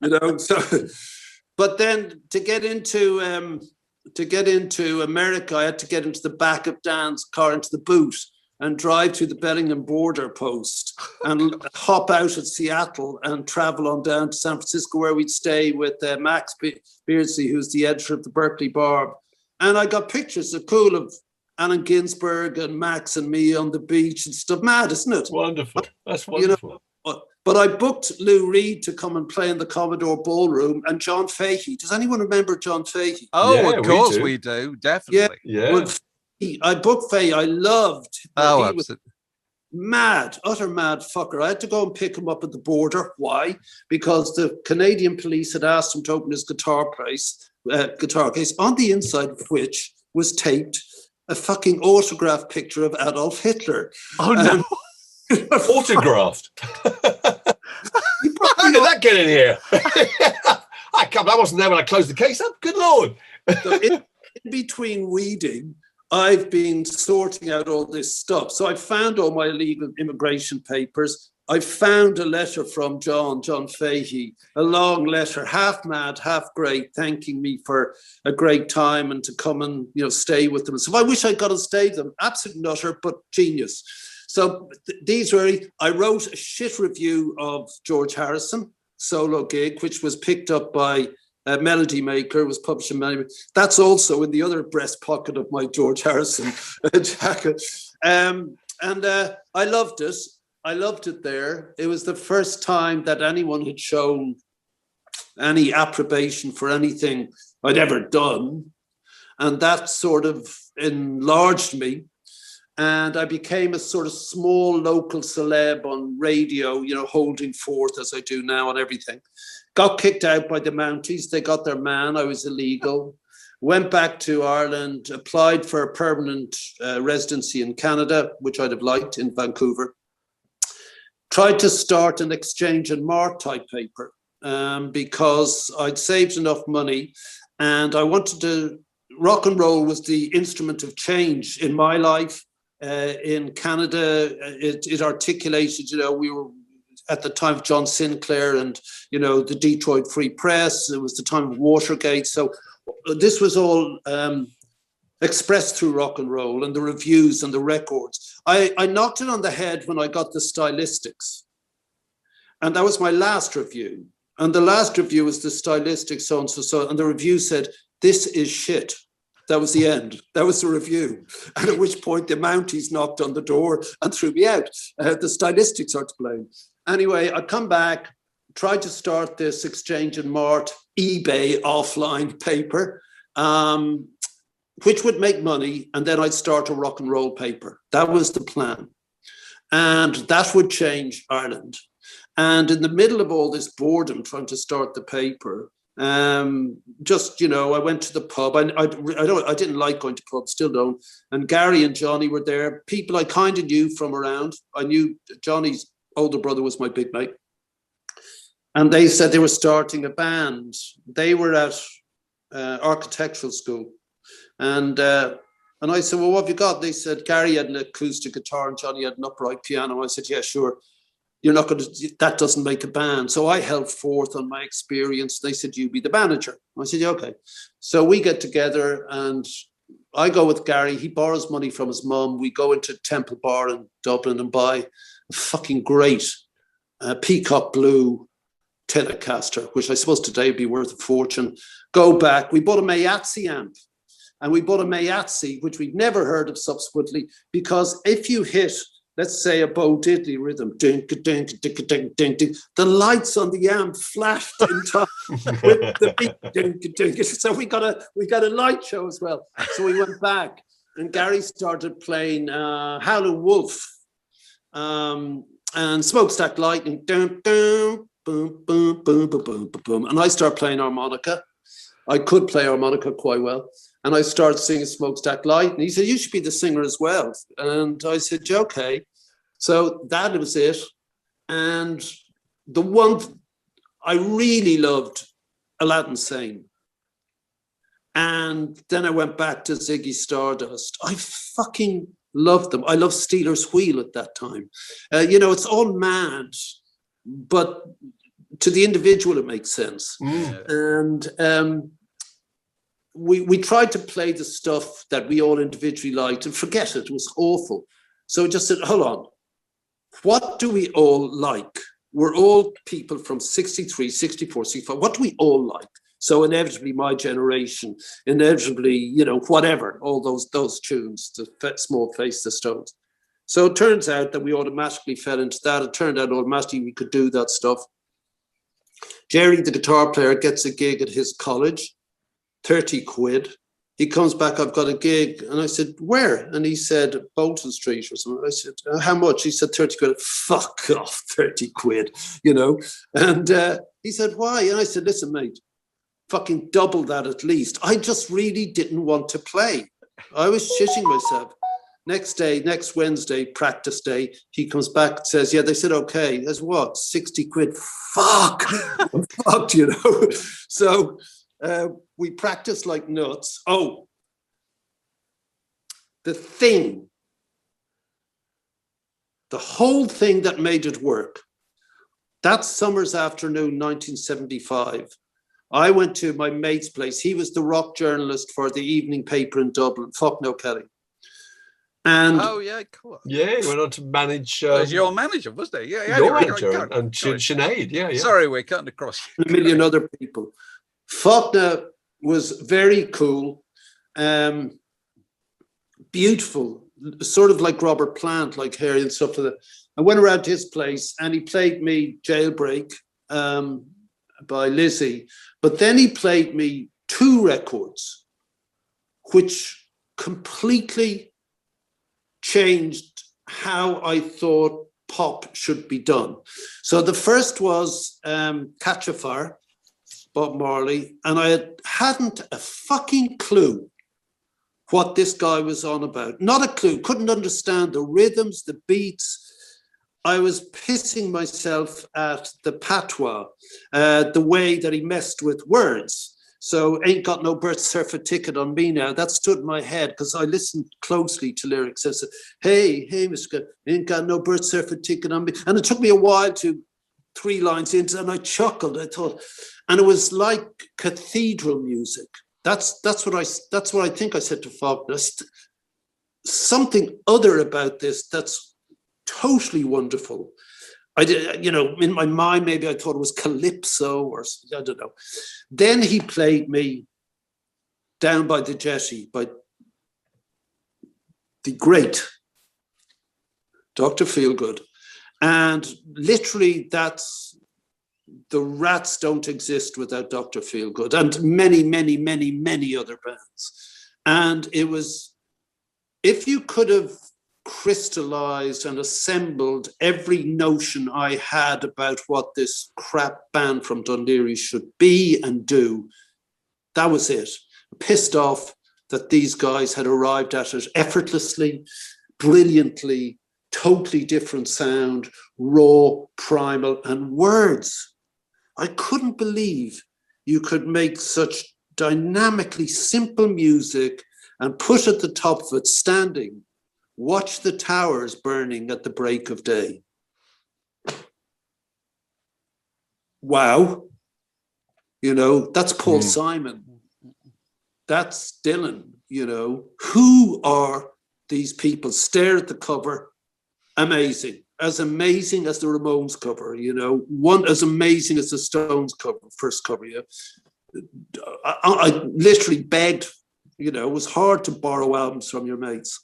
You know, so, but then to get into America, I had to get into the back of Dan's car, into the boot, and drive to the Bellingham border post and hop out at Seattle and travel on down to San Francisco, where we'd stay with Max Beardsley, who's the editor of the Berkeley Barb. And I got pictures of Allen Ginsberg and Max and me on the beach and stuff. Mad, isn't it? Wonderful. That's wonderful. You know, but I booked Lou Reed to come and play in the Commodore Ballroom, and John Fahey. Does anyone remember John Fahey? Oh, Yeah, of course do. we do. Definitely. Yeah. Well, I booked Fahey. I loved. Oh, he was absolutely. mad, utter mad fucker. I had to go and pick him up at the border. Why? Because the Canadian police had asked him to open his guitar case, on the inside of which was taped a fucking autograph picture of Adolf Hitler. Oh, no. Autographed. How did that get in here? I wasn't there when I closed the case up. Good Lord. So in between weeding, I've been sorting out all this stuff. So I found all my illegal immigration papers. I found a letter from John Fahey, a long letter, half mad, half great, thanking me for a great time and to come and stay with them. So I wish I'd got to stay with them. Absolute nutter, but genius. So I wrote a shit review of George Harrison, solo gig, which was picked up by Melody Maker, was published in Melody Maker. That's also in the other breast pocket of my George Harrison jacket. And I loved it. I loved it there. It was the first time that anyone had shown any approbation for anything I'd ever done. And that sort of enlarged me. And I became a sort of small local celeb on radio, holding forth as I do now on everything. Got kicked out by the Mounties. They got their man. I was illegal. Went back to Ireland, applied for a permanent residency in Canada, which I'd have liked, in Vancouver. Tried to start an exchange and mart type paper because I'd saved enough money and I wanted to. Rock and roll was the instrument of change in my life. In Canada, it articulated, we were at the time of John Sinclair and, the Detroit Free Press. It was the time of Watergate. So this was all expressed through rock and roll and the reviews and the records. I knocked it on the head when I got the stylistics. And that was my last review. And the last review was the stylistics, so and so. And the review said, "This is shit." That was the end. That was the review. And at which point the Mounties knocked on the door and threw me out. The stylistics are to blame. Anyway, I come back, tried to start this exchange and mart eBay offline paper, which would make money. And then I'd start a rock and roll paper. That was the plan. And that would change Ireland. And in the middle of all this boredom, trying to start the paper, I went to the pub. I didn't like going to pubs, still don't. And Gary and Johnny were there, people I kind of knew from around. I knew Johnny's older brother was my big mate. And they said they were starting a band. They were at architectural school. And I said, "Well, what have you got?" They said, "Gary had an acoustic guitar and Johnny had an upright piano." I said, "Yeah, sure. You're not going to, that doesn't make a band." So I held forth on my experience. They said, "You be the manager." I said, "Yeah, okay." So we get together and I go with Gary. He borrows money from his mum. We go into Temple Bar in Dublin and buy a fucking great peacock blue Telecaster, which I suppose today would be worth a fortune. Go back. We bought a Mayatsi amp. And we bought a Mayatsi, which we'd never heard of subsequently, because if you hit, let's say, a Bo Diddley rhythm, dink, dink, dink, dink, dink, dink, the lights on the amp flashed in time with the beat, dink, dink. So we got a light show as well. So we went back, and Gary started playing Howlin' Wolf and Smokestack Lightning, dum, dum, boom, boom, boom, boom, boom, boom, boom, and I start playing harmonica. I could play harmonica quite well. And I started singing Smokestack Light. And he said, you should be the singer as well. And I said, yeah, okay. So that was it. And the one I really loved, Aladdin Sane. And then I went back to Ziggy Stardust. I fucking loved them. I loved Steeler's Wheel at that time. It's all mad, but to the individual, it makes sense. And we tried to play the stuff that we all individually liked and forget it. It was awful. So we just said, hold on. What do we all like? We're all people from 63, 64, 65. What do we all like? So inevitably, my generation, inevitably, whatever, all those tunes, the Small Face, the Stones. So it turns out that we automatically fell into that. It turned out automatically we could do that stuff. Jerry, the guitar player, gets a gig at his college, 30 quid. He comes back, I've got a gig. And I said, where? And he said, Bolton Street or something. I said, how much? He said, 30 quid. Fuck off, 30 quid, And he said, why? And I said, listen, mate, fucking double that at least. I just really didn't want to play. I was shitting myself. Next Wednesday, practice day, he comes back and says, yeah, they said, okay. That's what? 60 quid. Fuck. I'm fucked, So we practiced like nuts. Oh, the whole thing that made it work. That summer's afternoon, 1975, I went to my mate's place. He was the rock journalist for the evening paper in Dublin, Faulkner Kelly. And cool. Yeah, he went on to manage. Was your manager, wasn't he? Yeah, your manager and Sinead. Yeah. Sorry, we're cutting across. A million other people. Faulkner was very cool, beautiful, sort of like Robert Plant, like Harry and stuff like that. I went around to his place and he played me Jailbreak by Lizzie, but then he played me 2 records, which completely changed how I thought pop should be done. So the first was Catch a Fire, Bob Marley, and I hadn't a fucking clue what this guy was on about. Not a clue, couldn't understand the rhythms, the beats. I was pissing myself at the patois, the way that he messed with words. So ain't got no birth certificate on me now. That stood in my head because I listened closely to lyrics. I said, hey, Mr. Ain't got no birth certificate on me. And it took me a while to 3 lines into, and I chuckled. I thought, and it was like cathedral music. That's what I think I said to Faulkner. Something other about this that's totally wonderful. I did, in my mind, maybe I thought it was Calypso or I don't know. Then he played me Down by the Jetty by the great Dr. Feelgood. And literally that's the Rats don't exist without Dr. Feelgood and many, many, many, many other bands. And it was, if you could have crystallized and assembled every notion I had about what this crap band from Dundee should be and do, that was it. Pissed off that these guys had arrived at it effortlessly, brilliantly, totally different sound, raw, primal, and words. I couldn't believe you could make such dynamically simple music and put at the top of it standing, watch the towers burning at the break of day. Wow. That's Paul Simon. That's Dylan, Who are these people? Stare at the cover. Amazing as the Ramones cover, one as amazing as the Stones cover, first cover. I literally begged, it was hard to borrow albums from your mates.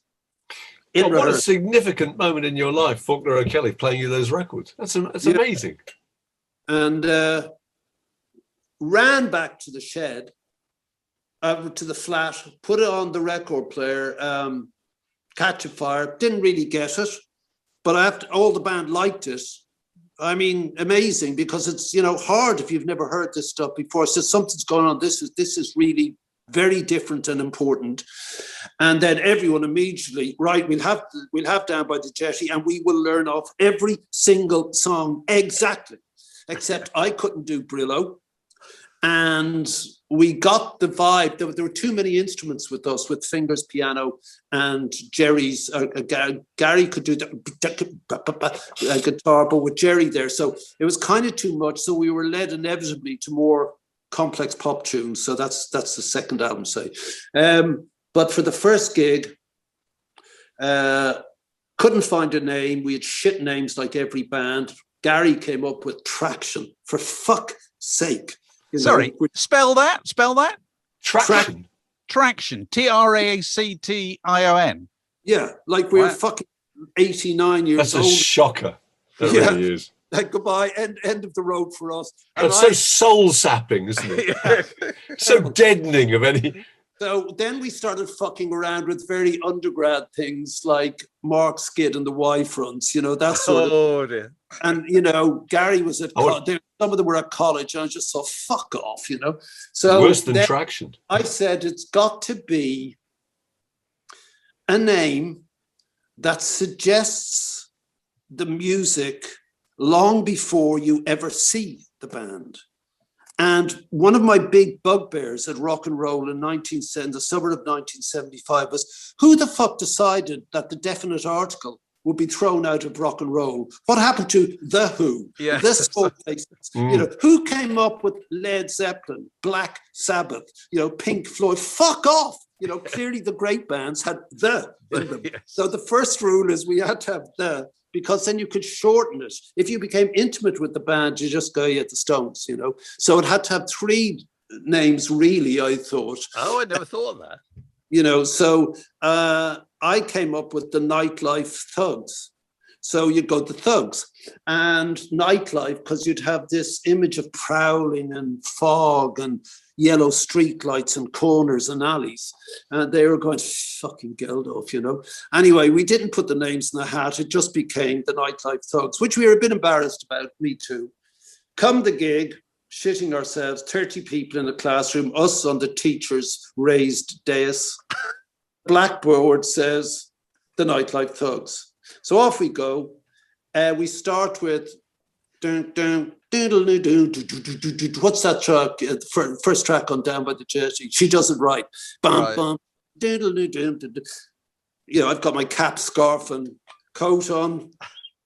What a significant moment in your life, Faulkner O'Kelly playing you those records. That's amazing. And ran back to the shed, to the flat, put it on the record player, Catch a Fire. Didn't really get it, but all the band liked it. I mean, amazing, because it's, hard if you've never heard this stuff before. So something's going on. This is really very different and important. And then everyone immediately, right, we'll have Down by the Jetty, and we will learn off every single song exactly, except I couldn't do Brillo. And we got the vibe. There were too many instruments with us, with fingers, piano, and Jerry's. Gary could do the guitar, but with Jerry there, so it was kind of too much. So we were led inevitably to more complex pop tunes. So that's the second album, say. But for the first gig, couldn't find a name. We had shit names like every band. Gary came up with Traction. For fuck's sake. Sorry, spell that. Traction. Traction. Traction. Yeah, like we're fucking 89 years old. That's a shocker. That really is. Like, goodbye, end of the road for us. That's so soul-sapping, isn't it? So deadening of any... So then we started fucking around with very undergrad things like Mark Skid and the Y-Fronts, that sort of... Dear. And, Gary was at... some of them were at college, and I just thought, fuck off, So worse than Traction. I said, it's got to be a name that suggests the music long before you ever see the band. And one of my big bugbears at rock and roll in the summer of 1975 was, who the fuck decided that the definite article would be thrown out of rock and roll? What happened to The Who? Yeah. This whole place. Who came up with Led Zeppelin, Black Sabbath, Pink Floyd? Fuck off. Clearly the great bands had the in them. Yes. So the first rule is we had to have the, because then you could shorten it. If you became intimate with the band, you just go, the Stones, So it had to have three names, really, I thought. Oh, I never thought of that. So I came up with the Nightlife Thugs. So you'd go the Thugs and Nightlife, because you'd have this image of prowling and fog and yellow street lights and corners and alleys. And they were going, fucking Geldof, Anyway, we didn't put the names in the hat. It just became the Nightlife Thugs, which we were a bit embarrassed about, me too. Come the gig, shitting ourselves, 30 people in the classroom, us on the teacher's raised dais. Blackboard says, the Nightlife Thugs. So off we go. We start with what's that track? First track on Down by the Jetty. She does it right. Bam, bam. I've got my cap, scarf, and coat on,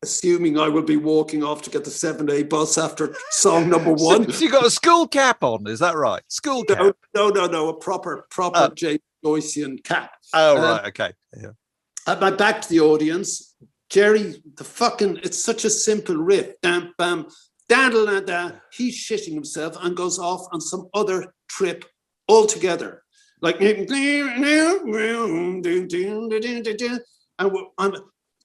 assuming I will be walking off to get the 7A bus after song number one. So you got a school cap on, is that right? School cap? No, a proper James Joycean cap. Oh, right, okay. Yeah. At my back to the audience, Jerry, it's such a simple riff. Dam, bam, da-da-da-da. He's shitting himself and goes off on some other trip altogether. Like, and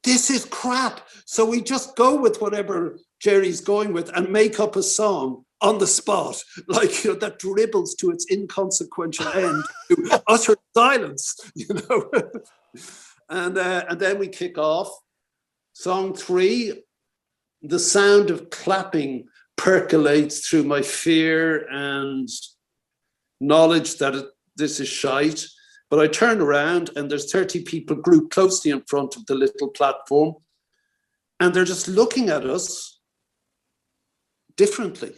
this is crap. So we just go with whatever Jerry's going with and make up a song on the spot, that dribbles to its inconsequential end to utter silence, And then we kick off. Song 3, the sound of clapping percolates through my fear and knowledge that this is shite. But I turn around and there's 30 people grouped closely in front of the little platform, and they're just looking at us differently.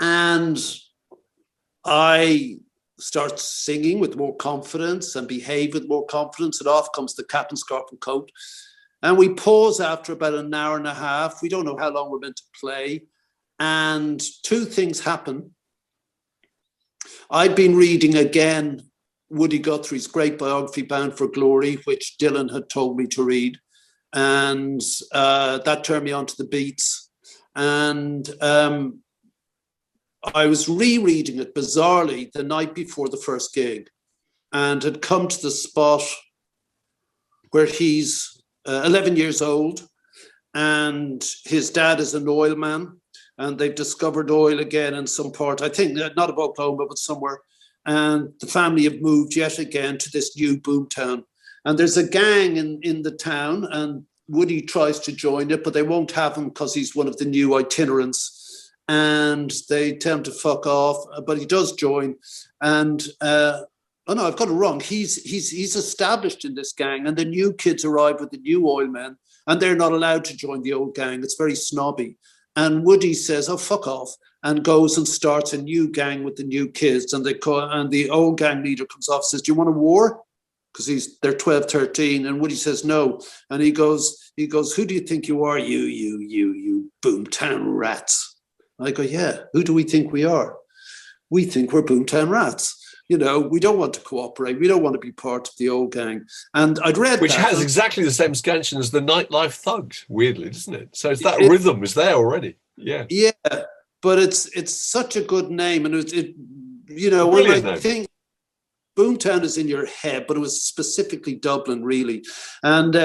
And I start singing with more confidence and behave with more confidence, and off comes the cap and scarf and coat. And we pause after about an hour and a half. We don't know how long we're meant to play. And two things happen. I'd been reading again Woody Guthrie's great biography, Bound for Glory, which Dylan had told me to read. And that turned me on to the Beats. And I was rereading it bizarrely the night before the first gig, and had come to the spot where he's 11 years old and his dad is an oil man, and they've discovered oil again in some part, I think not of Oklahoma, but somewhere. And the family have moved yet again to this new boomtown. And there's a gang in the town, and Woody tries to join it, but they won't have him because he's one of the new itinerants. And they tell him to fuck off, but he does join. And oh no, I've got it wrong. He's established in this gang, and the new kids arrive with the new oil men, and they're not allowed to join the old gang. It's very snobby. And Woody says, "Oh, fuck off," and goes and starts a new gang with the new kids. And the old gang leader comes off and says, "Do you want a war?" Because they're 12, 13, and Woody says no. And he goes, "Who do you think you are? You Boomtown Rats." I go, "Yeah, who do we think we are? We think we're Boomtown Rats. You know, we don't want to cooperate. We don't want to be part of the old gang." And I'd read Which that, has exactly the same scansion as the nightlife thugs, weirdly, doesn't it? So it's that rhythm is there already. Yeah. Yeah, but it's such a good name. And it you know, when I think Boomtown is in your head, but it was specifically Dublin, really. And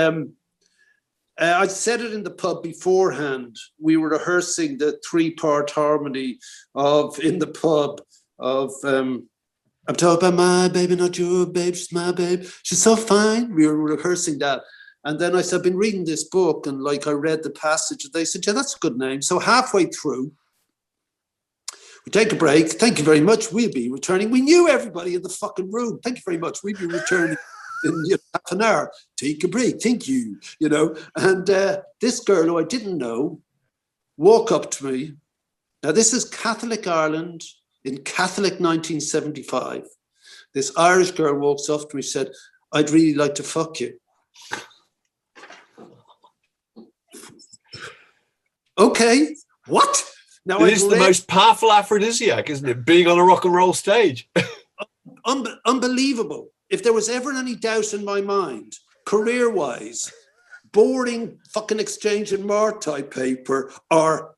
I said it in the pub beforehand. We were rehearsing the 3-part harmony in the pub of I'm talking about my baby, not your babe, she's my babe. She's so fine. We were rehearsing that. And then I said, "I've been reading this book," and I read the passage, and they said, "Yeah, that's a good name." So halfway through, we take a break. "Thank you very much. We'll be returning." We knew everybody in the fucking room. "Thank you very much. We'll be returning in half an hour. Take a break. Thank you." You know, and this girl who I didn't know walked up to me. Now, this is Catholic Ireland in Catholic 1975. This Irish girl walks up to me and said, "I'd really like to fuck you." Okay, what? Now, it is the most powerful aphrodisiac, isn't it? Being on a rock and roll stage. Unbelievable. If there was ever any doubt in my mind, career-wise, boring fucking exchange and more type paper, or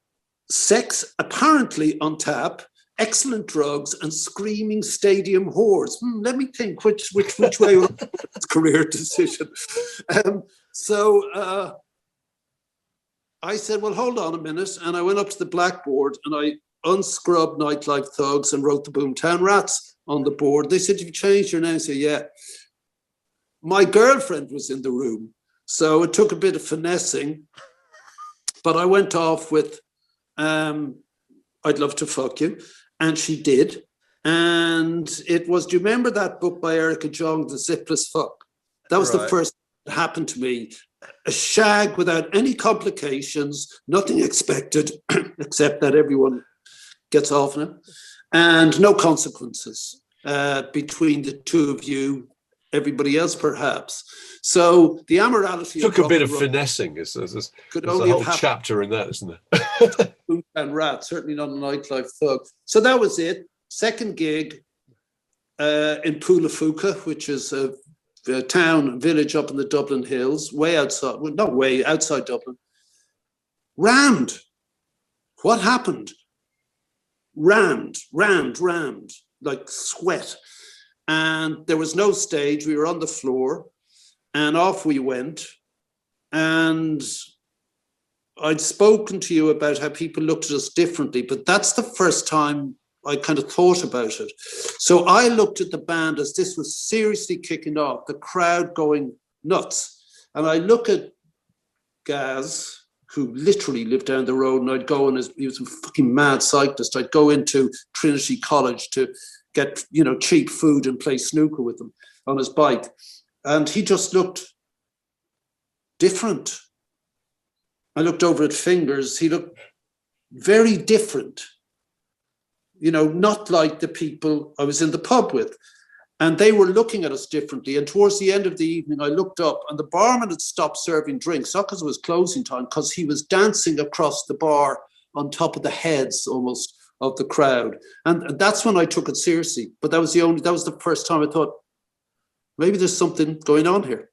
sex apparently on tap, excellent drugs, and screaming stadium whores. Let me think which way was career decision. So I said, "Well, hold on a minute." And I went up to the blackboard and I unscrubbed Nightlife Thugs and wrote the Boomtown Rats on the board. They said, "You've changed your name?" I said, "Yeah." My girlfriend was in the room, so it took a bit of finessing, but I went off with, "I'd love to fuck you." And she did. And it was, do you remember that book by Erica Jong, The Zipless Fuck? That was the first that happened to me. A shag without any complications, nothing expected, except that everyone gets off on it, and no consequences between the two of you, everybody else perhaps. So the amorality took a bit of finessing. There's a whole chapter in that, isn't there? And Rats, certainly not a Nightlife Thug. So that was it. Second gig in Pulafuka, which is a village up in the Dublin Hills, way outside, well, not way outside Dublin. Rammed. What happened? Rammed, like sweat. And there was no stage. We were on the floor and off we went. And I'd spoken to you about how people looked at us differently, but that's the first time I kind of thought about it. So I looked at the band as this was seriously kicking off, the crowd going nuts. And I look at Gaz, who literally lived down the road, and I'd go, and he was a fucking mad cyclist. I'd go into Trinity College to get, cheap food and play snooker with him on his bike. And he just looked different. I looked over at Fingers. He looked very different. Not like the people I was in the pub with. And they were looking at us differently. And towards the end of the evening, I looked up and the barman had stopped serving drinks, not because it was closing time, because he was dancing across the bar on top of the heads almost of the crowd. And that's when I took it seriously. But that was the first time I thought, maybe there's something going on here.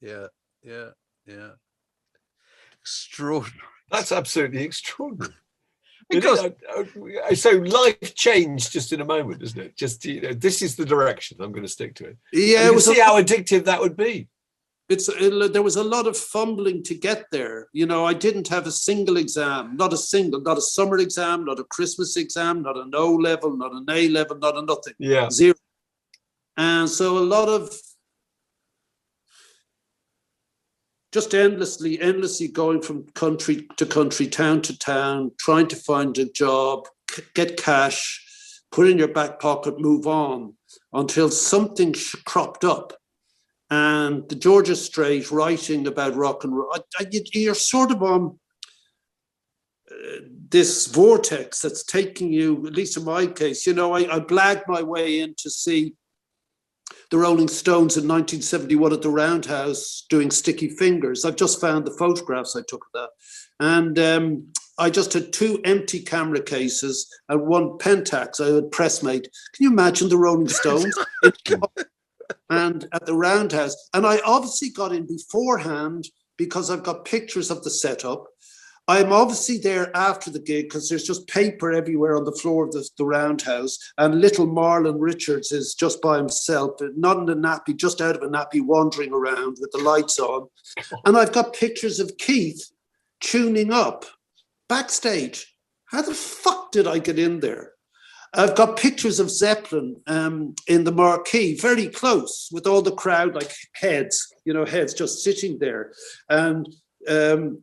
Yeah. Extraordinary. That's absolutely extraordinary. Because so life changed just in a moment, isn't it? Just this is the direction I'm going to stick to it. Yeah, you can see how addictive that would be. There was a lot of fumbling to get there. I didn't have a single exam, not a summer exam, not a Christmas exam, not an O level, not an A level, not a nothing. Yeah, zero. And so a lot of just endlessly going from country to country, town to town, trying to find a job, get cash, put in your back pocket, move on, until something cropped up. And the Georgia Strait, writing about rock and roll, you're sort of on this vortex that's taking you, at least in my case, you know, I blagged my way in to see the Rolling Stones in 1971 at the Roundhouse doing Sticky Fingers. I've just found the photographs I took of that. And I just had 2 empty camera cases and 1 Pentax. I had pressmate. Can you imagine the Rolling Stones? And at the Roundhouse. And I obviously got in beforehand because I've got pictures of the setup. I'm obviously there after the gig because there's just paper everywhere on the floor of the Roundhouse, and little Marlon Richards is just by himself, not in a nappy, just out of a nappy, wandering around with the lights on. And I've got pictures of Keith tuning up backstage. How the fuck did I get in there? I've got pictures of Zeppelin in the marquee, very close, with all the crowd, like heads just sitting there. And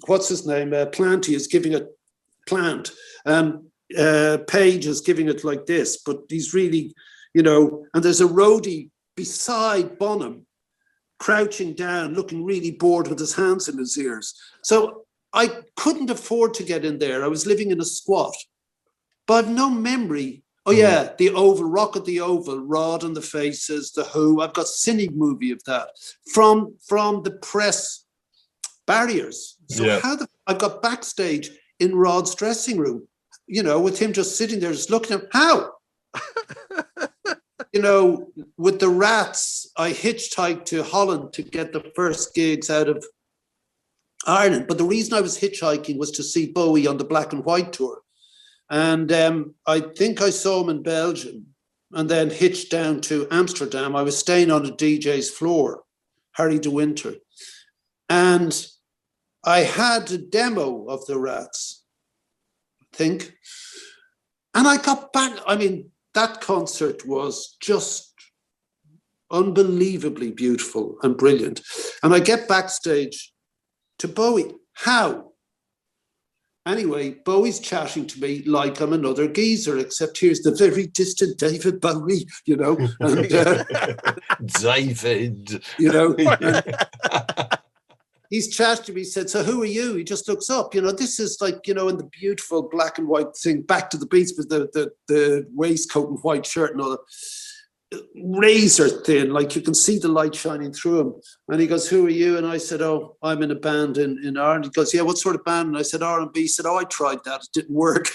what's his name? Planty is giving it Plant. Page is giving it like this, but he's really, you know, and there's a roadie beside Bonham, crouching down, looking really bored with his hands in his ears. So I couldn't afford to get in there. I was living in a squat, but I've no memory. Oh yeah, the Oval, Rock at the Oval, Rod and the Faces, The Who. I've got cine movie of that from the press barriers. So I got backstage in Rod's dressing room, you know, with him just sitting there, just looking at him. How? You know, with the Rats, I hitchhiked to Holland to get the first gigs out of Ireland. But the reason I was hitchhiking was to see Bowie on the Black and White tour. And I think I saw him in Belgium and then hitched down to Amsterdam. I was staying on a DJ's floor, Harry de Winter. And I had a demo of the Rats, I think. And I got back. I mean, that concert was just unbelievably beautiful and brilliant. And I get backstage to Bowie. How? Anyway, Bowie's chatting to me like I'm another geezer, except here's the very distant David Bowie, you know. And, David. You know. He's chatting to me, he said, so who are you? He just looks up, you know, this is like, you know, in the beautiful black and white thing, Back to the Beats with the waistcoat and white shirt and all that. Razor thin, like you can see the light shining through him. And he goes, who are you? And I said, oh, I'm in a band in Ireland. He goes, yeah, what sort of band? And I said, R&B. He said, oh, I tried that. It didn't work.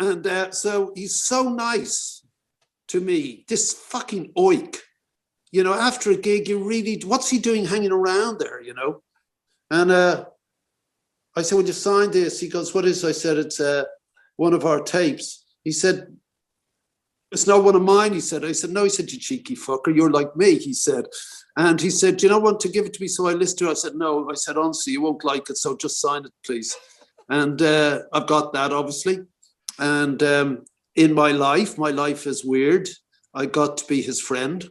And so he's so nice to me. This fucking oik. You know, after a gig, you really, what's he doing hanging around there, you know? And I said, will you sign this? He goes, what is it? I said, it's one of our tapes. He said, it's not one of mine, he said. I said, no, he said, you cheeky fucker, you're like me, he said. And he said, do you not want to give it to me so I listen to it? I said, no. I said, honestly, you won't like it, so just sign it, please. And I've got that, obviously. And in my life is weird. I got to be his friend.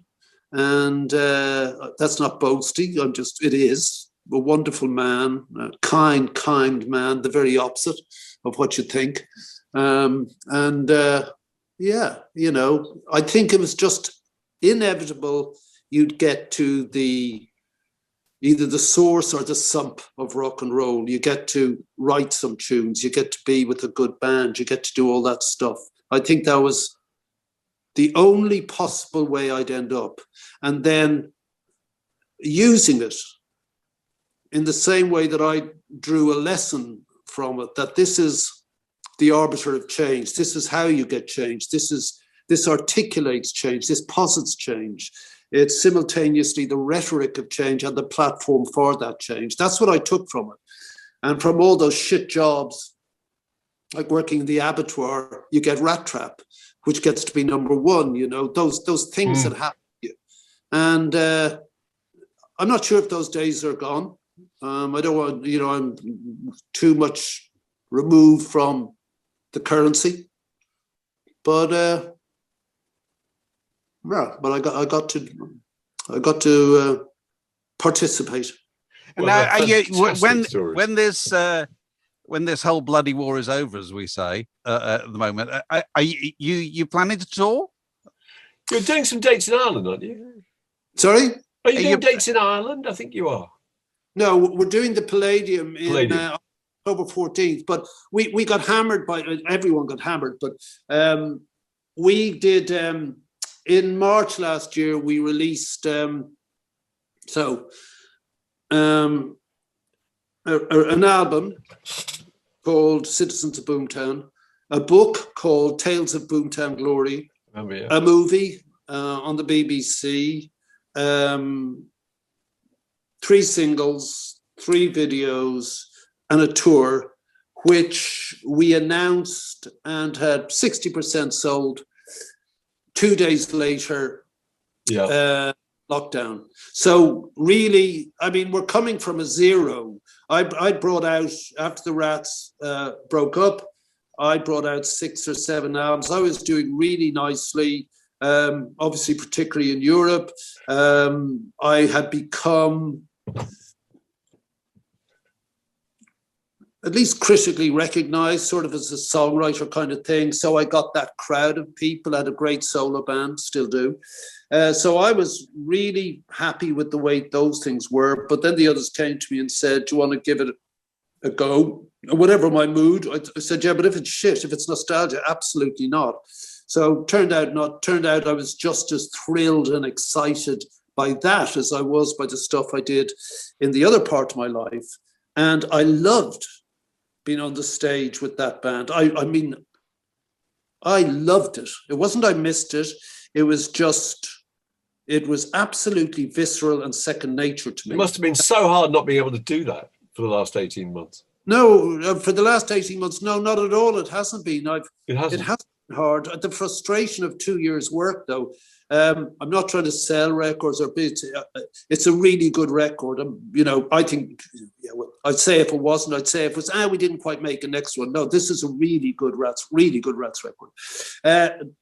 And that's not boasting, it is. A wonderful man, a kind man, the very opposite of what you think. Yeah, you know, I think it was just inevitable you'd get to either the source or the sump of rock and roll. You get to write some tunes, you get to be with a good band, you get to do all that stuff. I think that was the only possible way I'd end up. And then using it in the same way that I drew a lesson from it, that this is the arbiter of change. This is how you get change. This articulates change. This posits change. It's simultaneously the rhetoric of change and the platform for that change. That's what I took from it. And from all those shit jobs, like working in the abattoir, you get rat trap, which gets to be number one, you know, those things that happen to you. And I'm not sure if those days are gone. I don't want, you know, I'm too much removed from the currency, but yeah, but I got to participate. And Well, now, are you, fantastic stories. when this whole bloody war is over, as we say at the moment, are you planning to tour? You're doing some dates in Ireland, aren't you? Sorry? Are you Are doing you- dates in Ireland? I think you are. No, we're doing the Palladium in Palladium. October 14th, but we got hammered by, everyone got hammered, but we did, in March last year, we released, an album called Citizens of Boomtown, a book called Tales of Boomtown Glory, Remember, yeah. a movie on the BBC, 3 singles, 3 videos, and a tour, which we announced and had 60% sold. 2 days later, Yeah. lockdown. So really, I mean, we're coming from a zero. I brought out, after the Rats broke up, I brought out 6 or 7 albums. I was doing really nicely, obviously, particularly in Europe. I had become at least critically recognized, sort of as a songwriter kind of thing. So I got that crowd of people. I had a great solo band, still do. So I was really happy with the way those things were. But then the others came to me and said, do you want to give it a go? Whatever my mood. I said, yeah, but if it's shit, if it's nostalgia, absolutely not. So turned out I was just as thrilled and excited by that as I was by the stuff I did in the other part of my life. And I loved being on the stage with that band. I mean, I loved it. It wasn't I missed it. It was absolutely visceral and second nature to me. It must have been so hard not being able to do that for the last 18 months. No, for the last 18 months, no, not at all. It hasn't been. It hasn't. It has been hard. The frustration of 2 years' work, though. I'm not trying to sell records or it's a really good record. I think, I'd say if it wasn't, I'd say if it was, we didn't quite make a next one. No, this is a really good Rats record.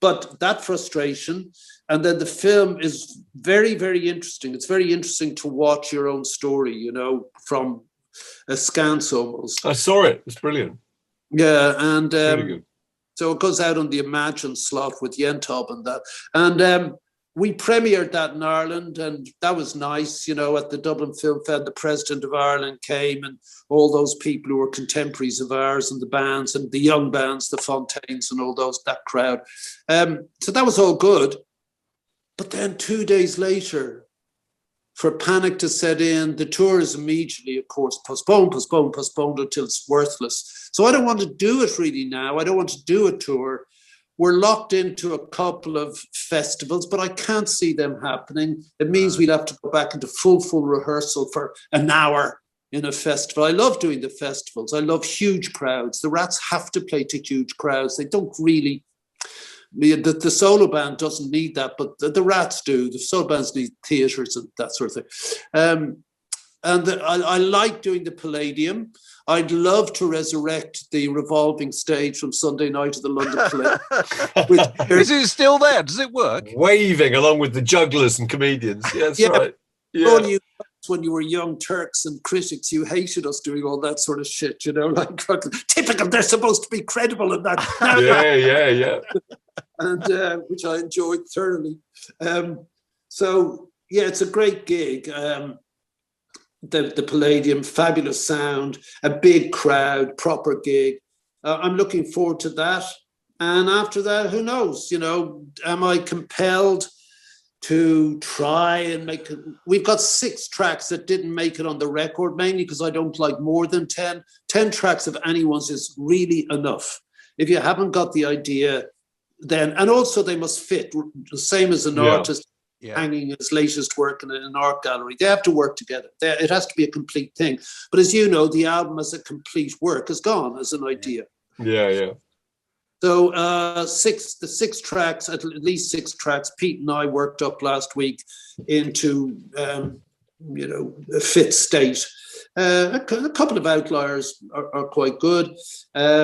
But that frustration, and then the film is very, very interesting. It's very interesting to watch your own story, from askance almost. I saw it. It's brilliant. Yeah, and Really good. so it goes out on the Imagine slot with Yentob and that. And we premiered that in Ireland, and that was nice, at the Dublin Film Festival. The President of Ireland came, and all those people who were contemporaries of ours, and the bands, and the young bands, the Fontaines and all that crowd. So that was all good. But then 2 days later, for panic to set in, the tour is immediately, of course, postponed until it's worthless. So I don't want to do it really now. I don't want to do a tour. We're locked into a couple of festivals, but I can't see them happening. It means we'll have to go back into full rehearsal for an hour in a festival. I love doing the festivals. I love huge crowds. The Rats have to play to huge crowds. They don't really... The solo band doesn't need that, but the Rats do. The solo bands need theatres and that sort of thing. I like doing the Palladium. I'd love to resurrect the revolving stage from Sunday night at the London Play. Is it still there? Does it work? Waving along with the jugglers and comedians. Yeah, that's right. Yeah. All you, when you were young Turks and critics, you hated us doing all that sort of shit, like typical. They're supposed to be credible in that. Yeah. And which I enjoyed thoroughly. So yeah, it's a great gig. The Palladium, fabulous sound, a big crowd, proper gig. I'm looking forward to that. And after that, who knows? Am I compelled to try and make it? We've got 6 tracks that didn't make it on the record, mainly because I don't like more than 10. 10 tracks of anyone's is really enough. If you haven't got the idea, then, and also they must fit, the same as an artist hanging his latest work in an art gallery. They have to work together. It has to be a complete thing. But as you know, the album as a complete work is gone as an idea. Yeah. So the 6 tracks, at least 6 tracks, Pete and I worked up last week into, a fit state. A couple of outliers are quite good.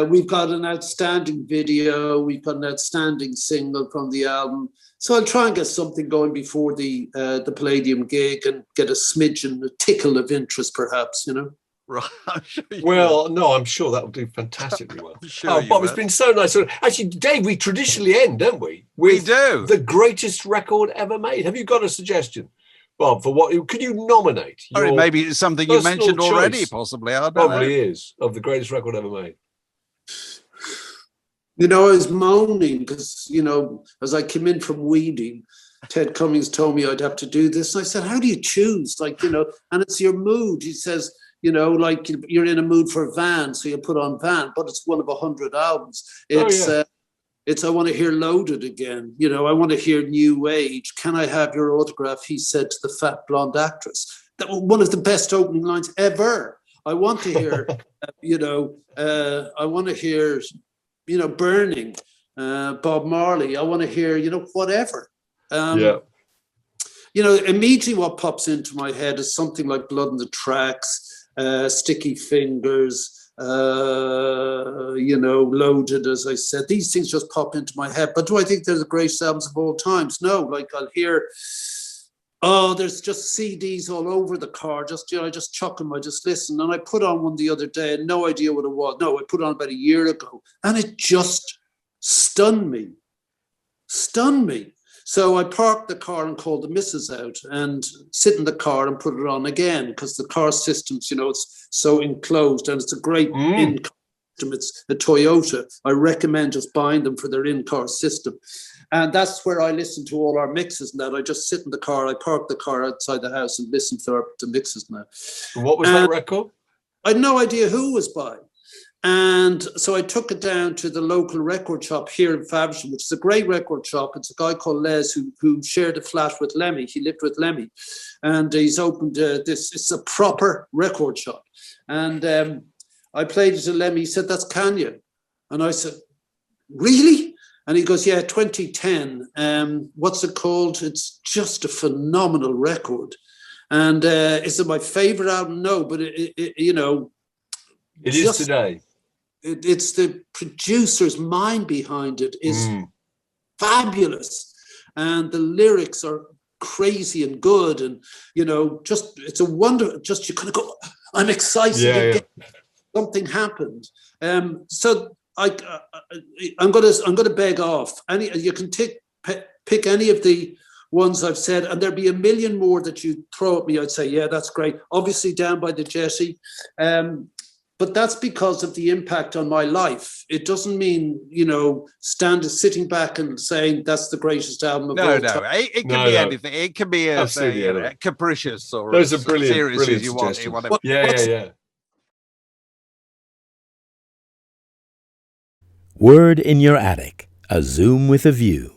We've got an outstanding video. We've got an outstanding single from the album. So I'll try and get something going before the Palladium gig and get a smidgen, a tickle of interest, perhaps, you know. Right. I'm sure you Well, no, I'm sure that will do fantastically well. Sure you Bob, it's will. been so nice. Actually, Dave, we traditionally end, don't we? We do. The greatest record ever made. Have you got a suggestion, Bob, for what could you nominate? Or your maybe it's something you personal mentioned already, choice? possibly. I don't know. Probably is of the greatest record ever made. You know, I was moaning because, you know, as I came in from weeding, Ted Cummings told me I'd have to do this. And I said, how do you choose? Like, you know, and it's your mood. He says, you know, like you're in a mood for Van, so you put on Van, but it's one of 100 albums. It's I want to hear Loaded again. You know, I want to hear New Age. Can I have your autograph? He said to the fat blonde actress. That was one of the best opening lines ever. I want to hear, I want to hear, you know, Burning, Bob Marley. I want to hear, you know, whatever. You know, immediately what pops into my head is something like Blood on the Tracks, Sticky Fingers, you know, Loaded, as I said. These things just pop into my head. But do I think they're the greatest albums of all times? No. Like I'll hear, there's just CDs all over the car. Just, you know, I just chuck them, I just listen. And I put on one the other day and no idea what it was. No, I put it on about a year ago. And it just stunned me. So I parked the car and called the missus out and sit in the car and put it on again because the car systems, you know, it's so enclosed and it's a great in-car system. It's a Toyota. I recommend just buying them for their in-car system. And that's where I listen to all our mixes and that. I just sit in the car. I park the car outside the house and listen to the mixes now. What was that record? I had no idea who was buying. And so I took it down to the local record shop here in Faversham, which is a great record shop. It's a guy called Les who shared a flat with Lemmy. He lived with Lemmy. And he's opened this. It's a proper record shop. And I played it to Lemmy. He said, that's Kanye. And I said, really? And he goes, yeah, 2010. What's it called? It's just a phenomenal record. And is it my favorite album? No, but you know. It is today. It's the producer's mind behind it is fabulous, and the lyrics are crazy and good, and you know, just it's a wonder. Just you kind of go, I'm excited. Something happened. So I'm gonna beg off. You can pick any of the ones I've said, and there'd be a million more that you throw at me. I'd say, yeah, that's great. Obviously, Down by the Jetty. But that's because of the impact on my life. It doesn't mean, you know, sitting back and saying that's the greatest album of all time. It can be anything. It can be capricious or those are brilliant as you want. Yeah. Word in Your Attic, a Zoom with a View.